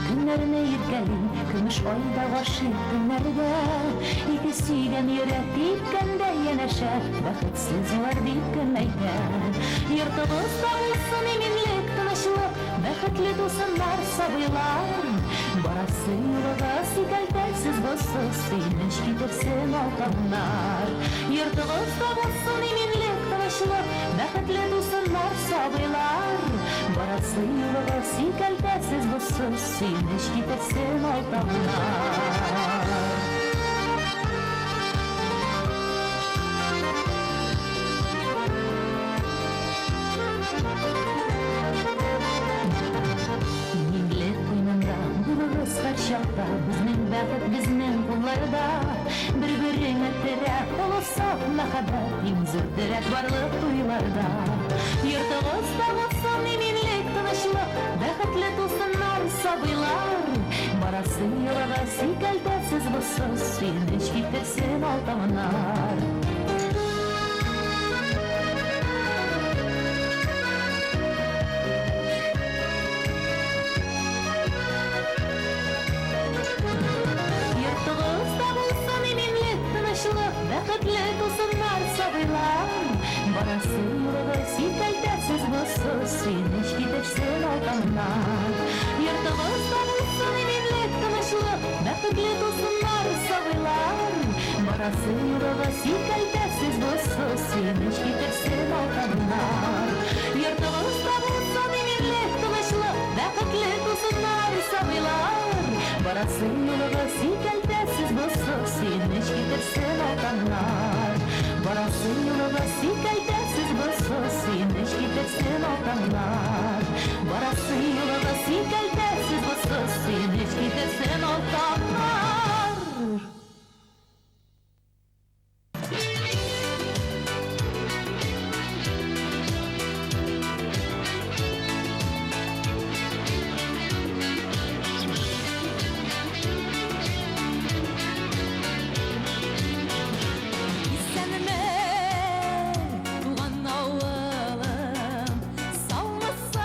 Günlerine yirgelin, gümüş ayda gaship günlerge. İki süygen yürek dipkende yeneşer, bəxtsiz var dipkemeyde. Yurtımızda olsun eminlik, tınışlık, bəxtli dosunlar, sabıylar. Barası yılığız ikeltelsiz bulsun, suyunuş gidersin altanlar. Yurtımızda olsun eminlik, tınışlık, bəxtli dosunlar, sabıylar. Barası yılığız ikeltelsiz bulsun, suyunuş gidersin altanlar. Millet koynunda, buluruz her şartta, bizning bәхет bizning qullarda. Bir-birine terek olursak мәхәббәт, иң зур терек барлык туйларда. Йортыгызда булсын иминлек, тынычлык, бәхетле тулсыннар, сабыйлар. Барасы юлыгыз икәлтәсез булсын, сөенеч китерсен алтаннар. Йортыгызда булсын иминлек, тынычлык, бәхетле тулсыннар, сабыйлар. Барасы юлыгыз икәлтәсез булсын, сөенеч китерсен алтаннар. Йортыгызда булсын иминлек, тынычлык, бәхетле тулсыннар, сабыйлар. Барасы юлыгыз икәлтәсез булсын, сөенеч китерсен алтаннар. Йортыгызда булсын иминлек, тынычлык, бәхетле тулсыннар, сабыйлар. Барасы юлыгыз икәлтәсез булсын, сөенеч китерсен алтаннар. Барасы юлыгыз икәлтәсез булсын, сөенеч китерсен алтаннар. Барасы юлыгыз икәлтәсез булсын, сөенеч китерсен алтаннар. Исәнме, туган авылым, саумысың,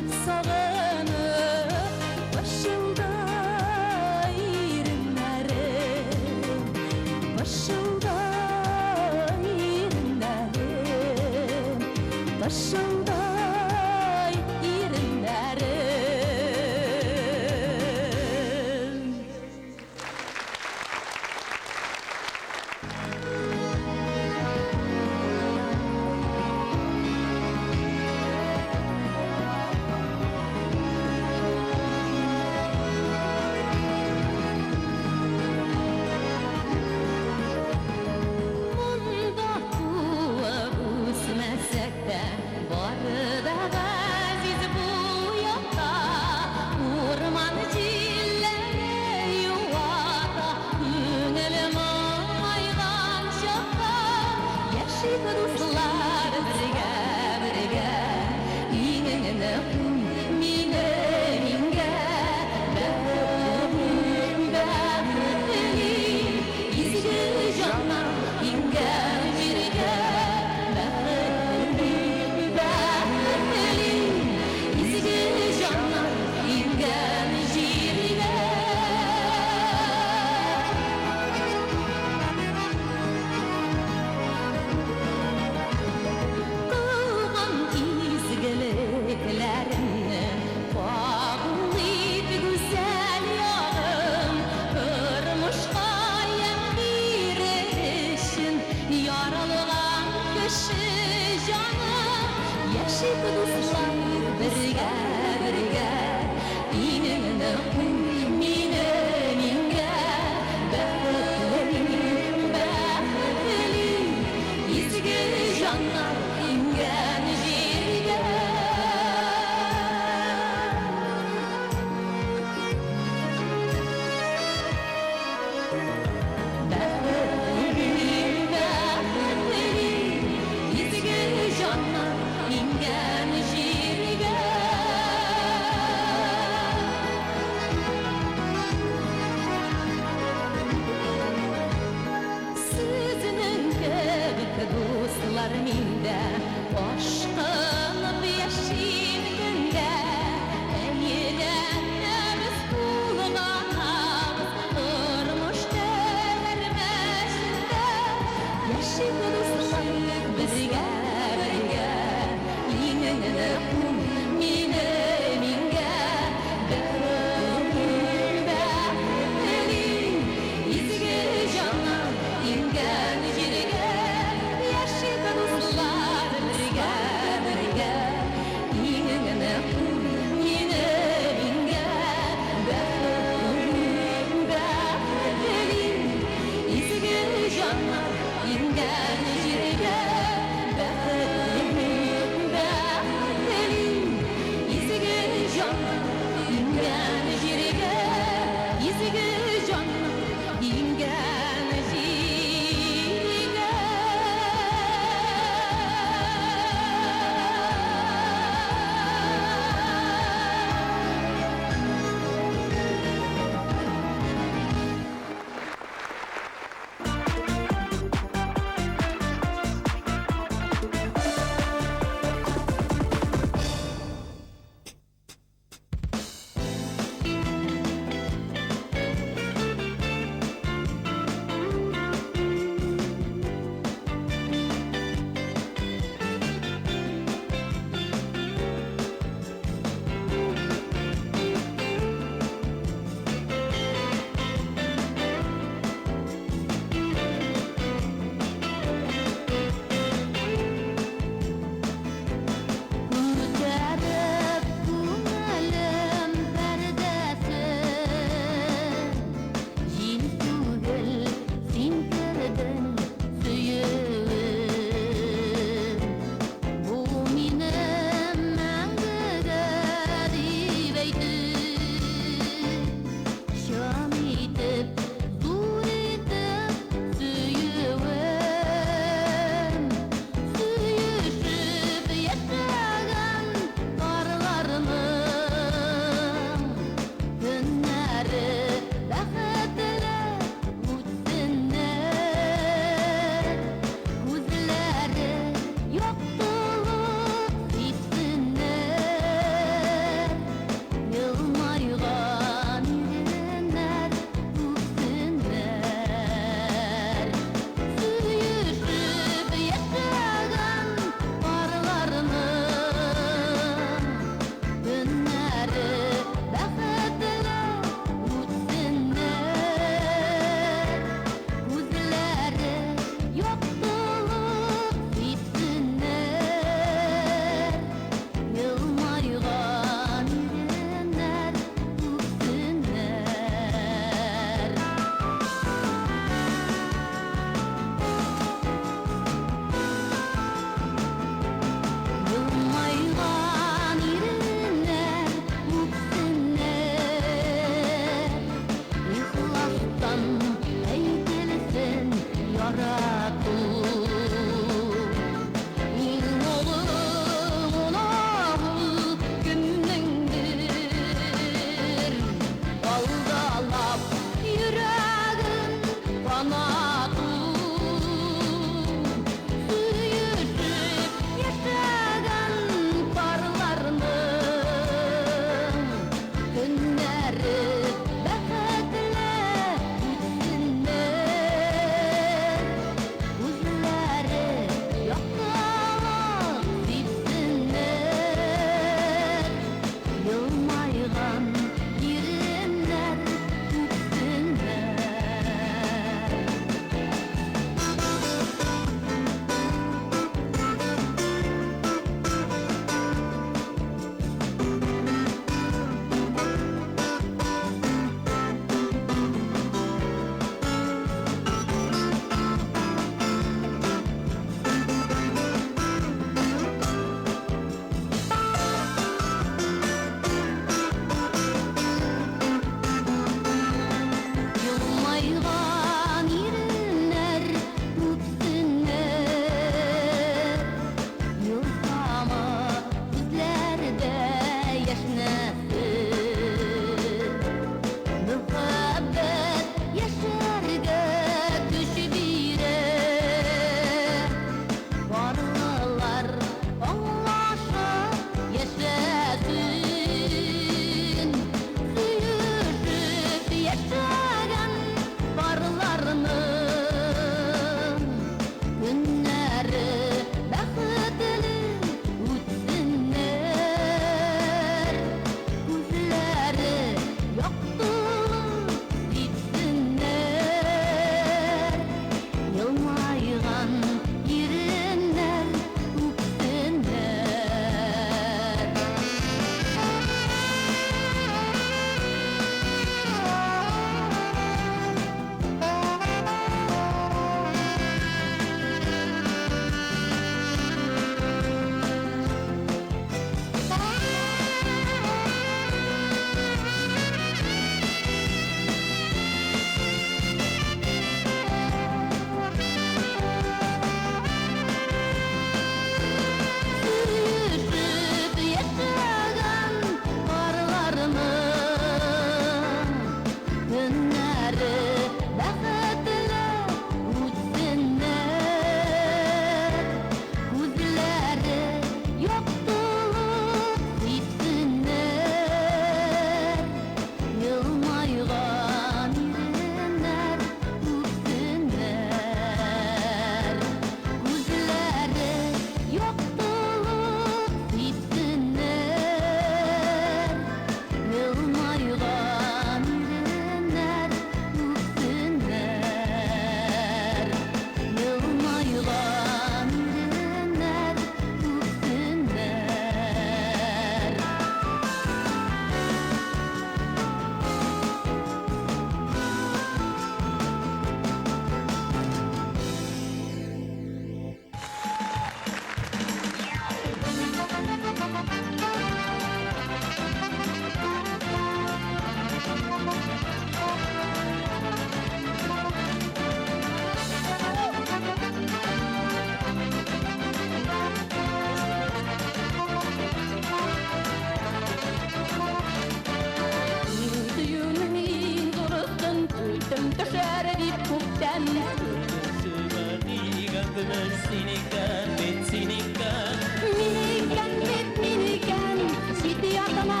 ettikən Minikən bit minikən Şidi adama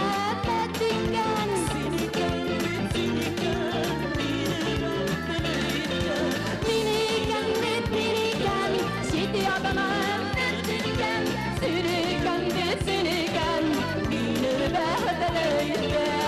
ettikən Minikən bit minikən Şidi adama ettikən Sürükən bit sürükən Mini bəhdələyikən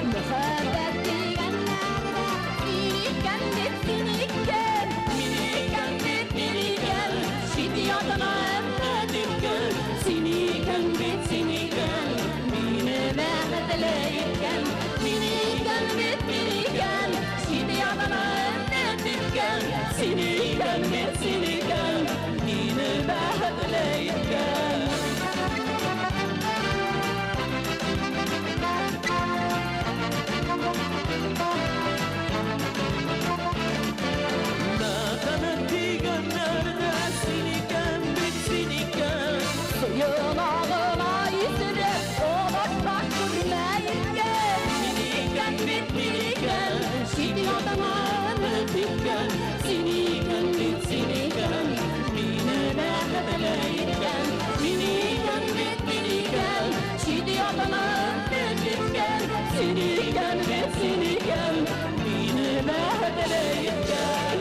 Mühabbət digənlərdə Minikən bit minikən Minikən bit minikən Şidi adama ettikən Sinikən bit sinikən Mini bəhdələyikən Minikən bit minikən Şidi adama ettikən Sinikən bit sinikən Mini bəhdələyikən Suyun ağına yitirip Olaşmak durmayken Minikən bit minikən Şidi adama ettikən Sinikən bit sinikən Mini bəhdələyikən Minikən bit minikən Şidi adama ettikən Sinikən bit sinikən Mini bəhdələyikən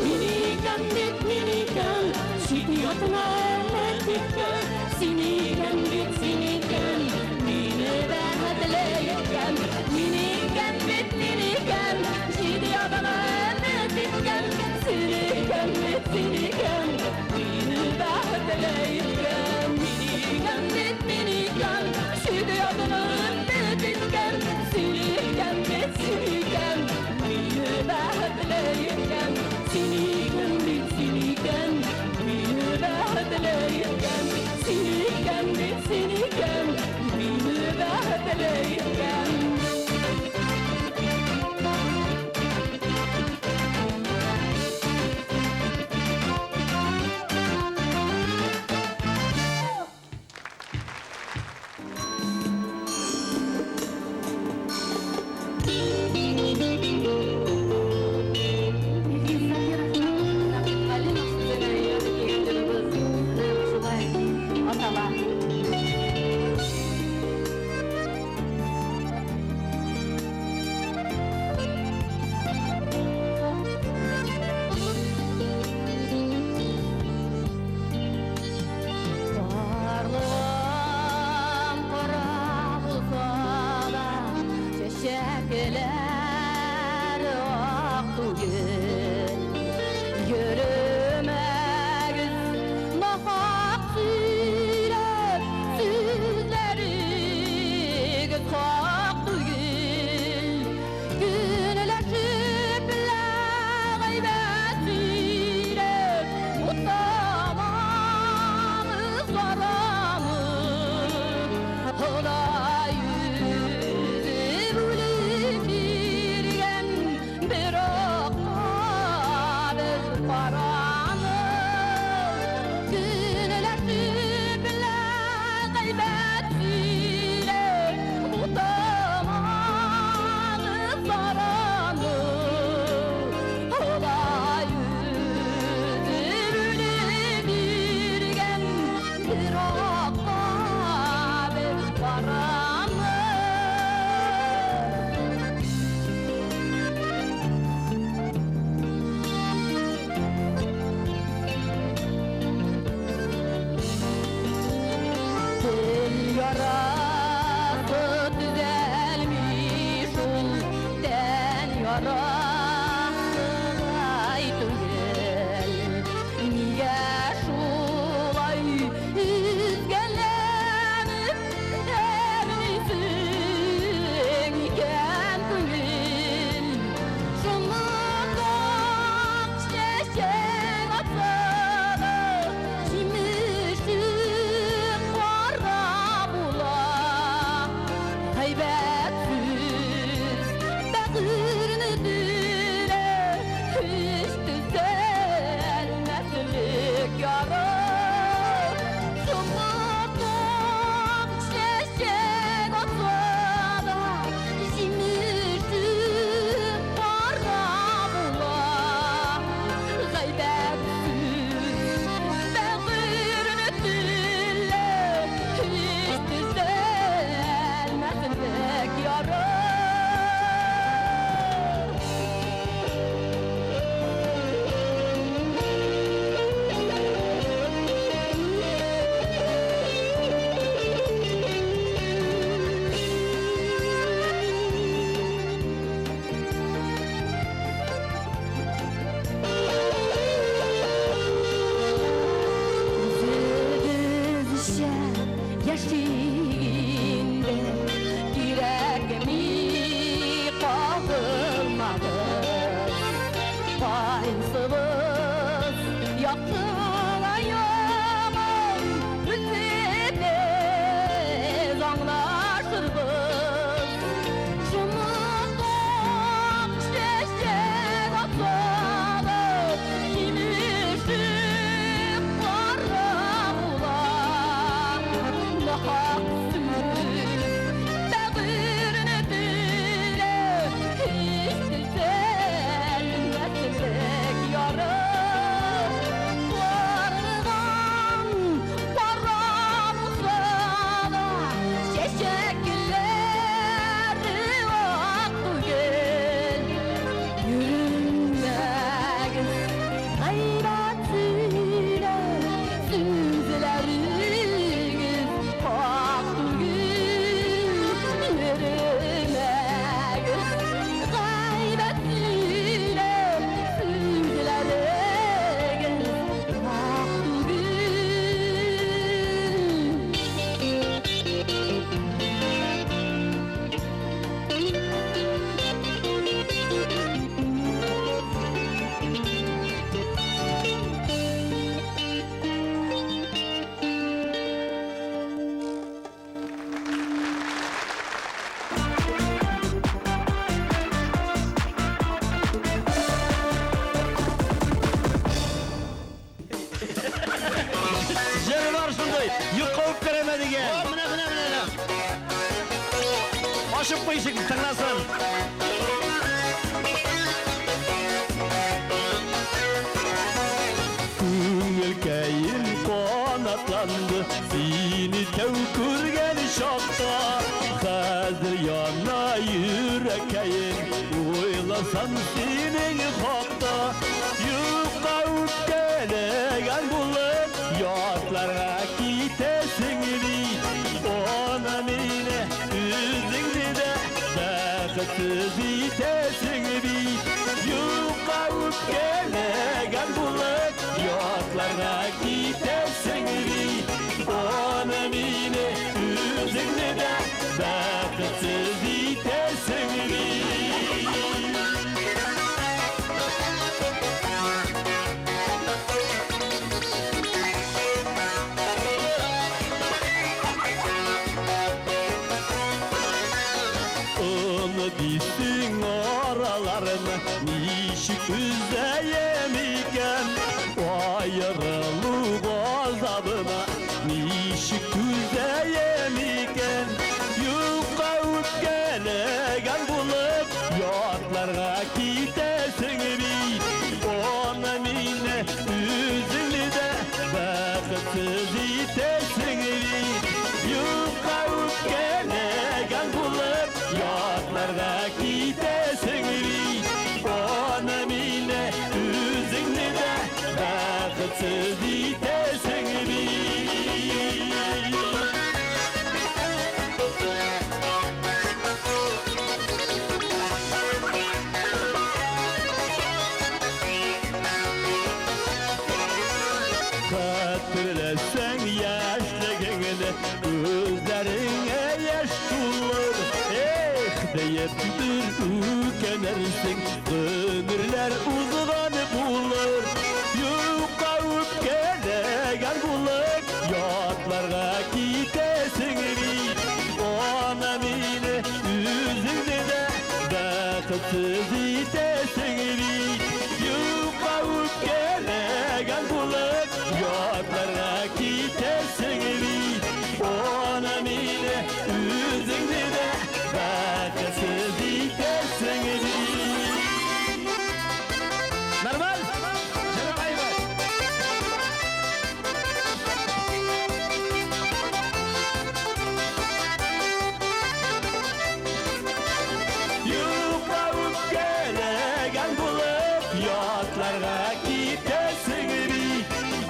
Minikən bit minikən Şidi adama ettikən Sinikən yaşayında yüreğimi kaldırmadın Payınsız yaktılayamam Bilseniz anlaşırız Şımızdan şeşen atsalı Kimişim karım ulan Haksız Tağırını dile Hiç dilsen Neslik yarım Vardan param sana Çeşekleri aktı gel Yürünmeğin gayretine Süzüleriniz aktı gel Yürünmeğin gayretine Süzüleriniz aktı Jeri var şunday, yuqovup beremedigen. Mine. Aşıp koy şekil tanlasın. Ülkeyin kanatlandı Seni tev kurgen şakta Hazır yana yürekeyin Oylasan senin hakta Yufka gelen bulut Yatlara kitesini Ona mine üzüngü de Bakıtsız itesini Yufka gelen bulut Yatlara kitesini Ona mine üzüngü de Bakıtsız itesini Onu düştün oralarına Nişik üzeyem iken Ayrılık azabına Nişik üzeyem iken Yufka gelen bulut Yatlarga kitesin bi Ona mine üzülü de Bakıtsız itesin bi Yufka gelen bulut Yatlarga kitesin bi Ona mine üzülü de Bakıtsız itesin bi Hatırlasan yaşlığını Gözlerine yaş tulur deyip ükenersin Ömürler uzun bulur Yuka gelen bulut Yatlarga kitesin Ona mine üzüldü de Bakıtsız itesin Yuka gelen bulut Yatlarga kitesin Ona mine üzüldü de Bakıtsız itesin Normal. Yuka gelen bulut Yatlarga kitesin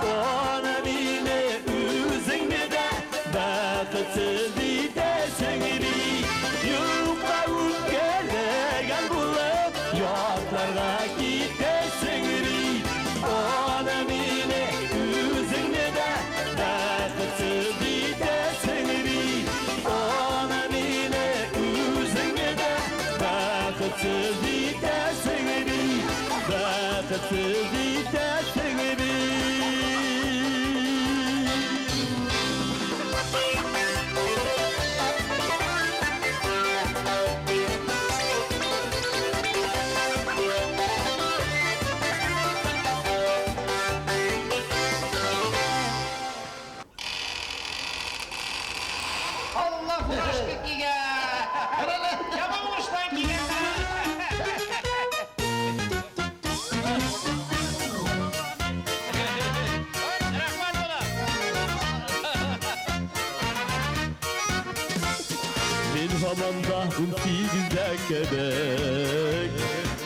Ona mine üzüldü de Bakıtsız itesin amansız itesin bir. Allah uğraştık giga. Kralı yaman uğraştan giga. Bir hamamda 18'de gerek,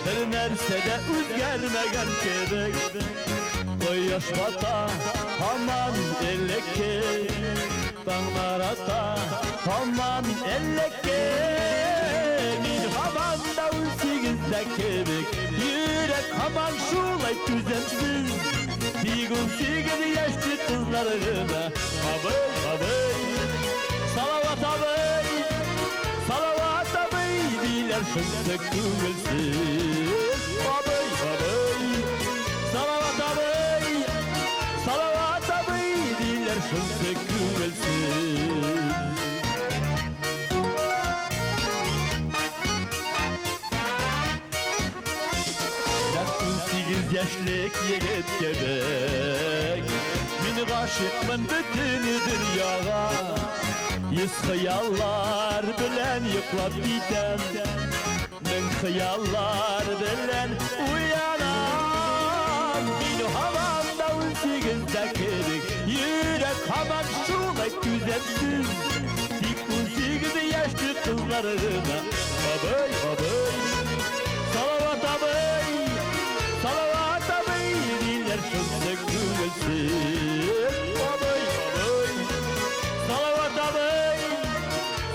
her nersede özgermegen gerek. Koyaş bata hamam elleke, dağlar ata hamam elleke. Bir hamamda 18'de gerek, yürek hamam şulay düzensiz. Bir 18 yaşlı kızlarına abay abay, salavat abay, salavat abay diler şımda kıvılsız. Abay abay, salavat abay, salavat abay diler şımda kıvılsız. Yaktın 8 yaşlık yigit gerek, meni aşıkman bütün dünyaya. Yüz hıyallar bilen yıklap gitem, men hıyallar bilen uyanam. Meni havamda 18'de gerek, yürek hamam şulay düzensiz. Dik 18 yaşlı kızlarına abay abay, salavat abay, salavat abay diler şımda kıvılsız. Abay abay, salavat abay,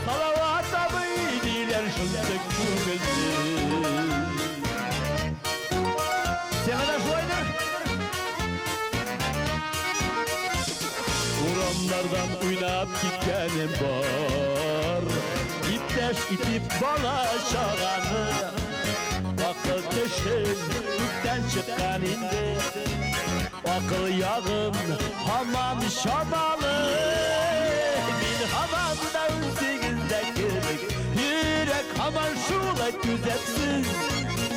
salavat abay diler şımda kıvılsız. Sen kadar şuaydır. Uramlardan oynap gitkenim var, İpteş itip bala şağanı. Akıl teşin yükten çıkan indi, akıl yağın hamam şamalı. Bir hamamda 18'de girdik, yürek hamam şulay düzensiz.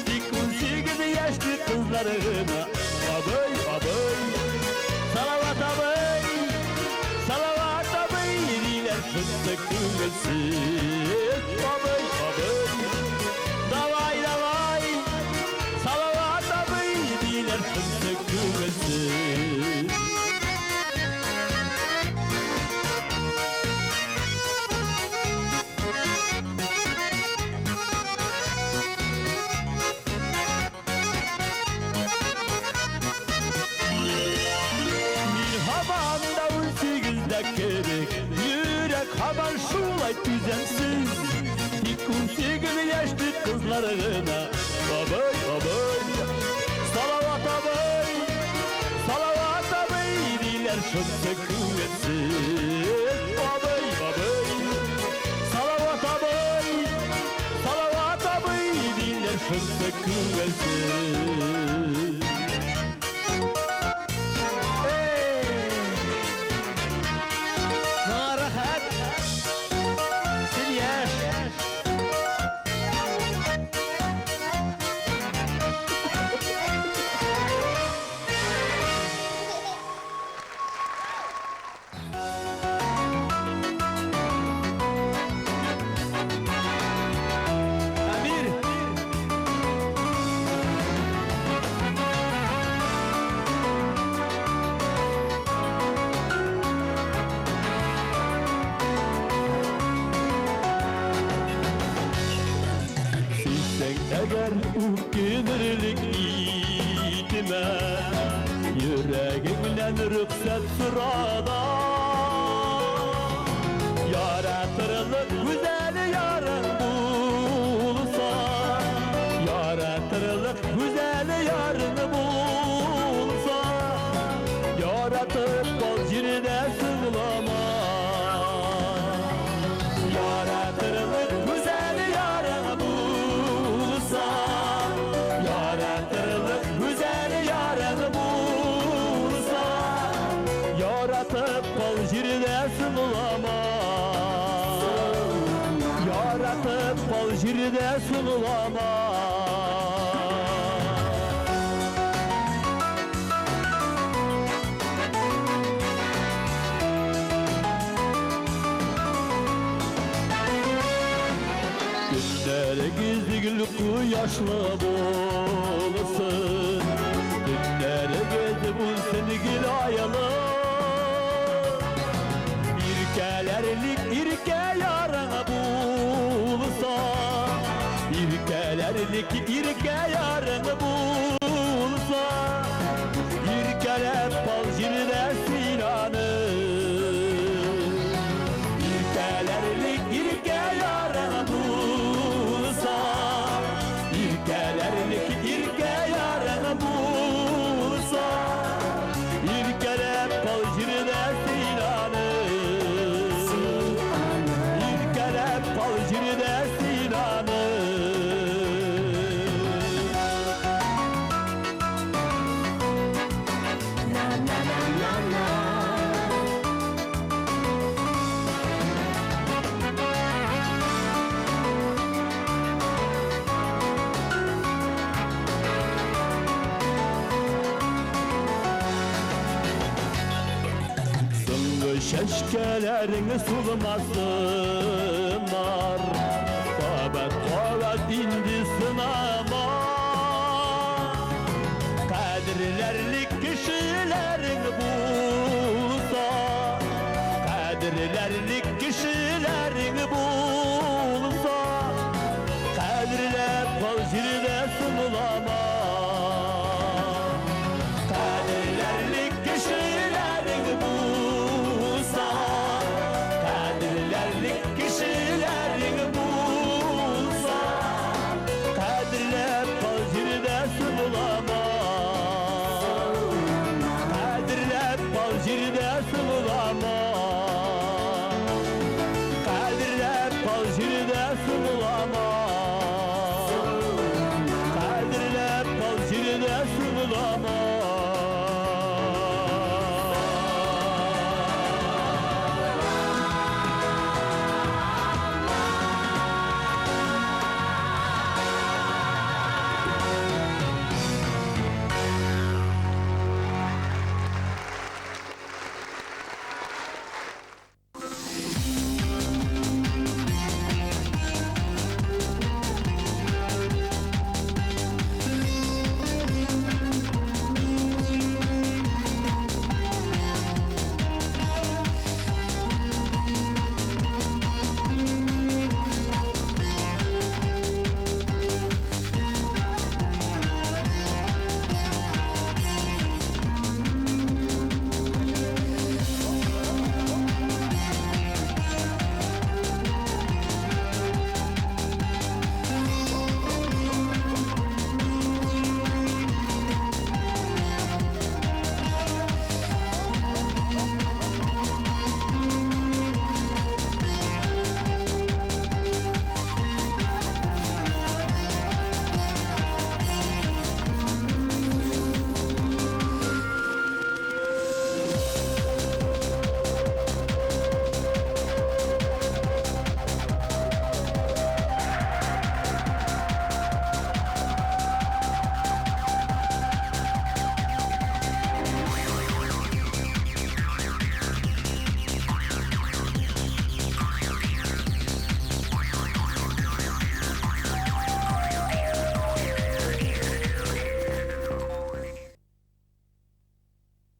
Dik 18 yaşlı kızlarına abay abay, salavat abay, salavat abay diler şımda kıvılsız. Abay abay, davay davay, salavat abay diler şımda kıvılsız. Bir hamamda 18'de gerek, yürek hamam şulay düzensiz. İlk 18 yaşlı kızlarına abay abay, salavat abay, salavat abay diler şımda kıvılsız. Abay abay, salavat abay, salavat abay diler şımda kıvılsız. Narahat, sen yaş. Amir. Eğer ülkünürlük idime, yüreğimden rüksat sırada. Yaratırılık güzel yarın bulsa, yaratırılık güzel yarın bulsa, yaratıp bol jirine sığlama. Yaratırılık güzel yarın bulsa, yaratırılık güzel Kadirlep bal jirde sunulama. Günlere gizli gül yaşlı bolasın. Günlere gizli bu seni gül ayalı. İrkelerlik irke yarana bulsa. İrkelerlik irke yarana bulsa. İrkelep bal jirde sinanı. İrkelerlik irke yarana bulsa. İrkelerlik irke yarana bulsa. İrkelep bal jirde sinanı. İrkelep bal jirde sinanı. Sıngı şeşkelerini sulmasınlar. Babet kovet indi sınama. Kadirlerlik kişilerin bulsa. Kadirlerlik kişilerin bulsa. Kadirler bal jirde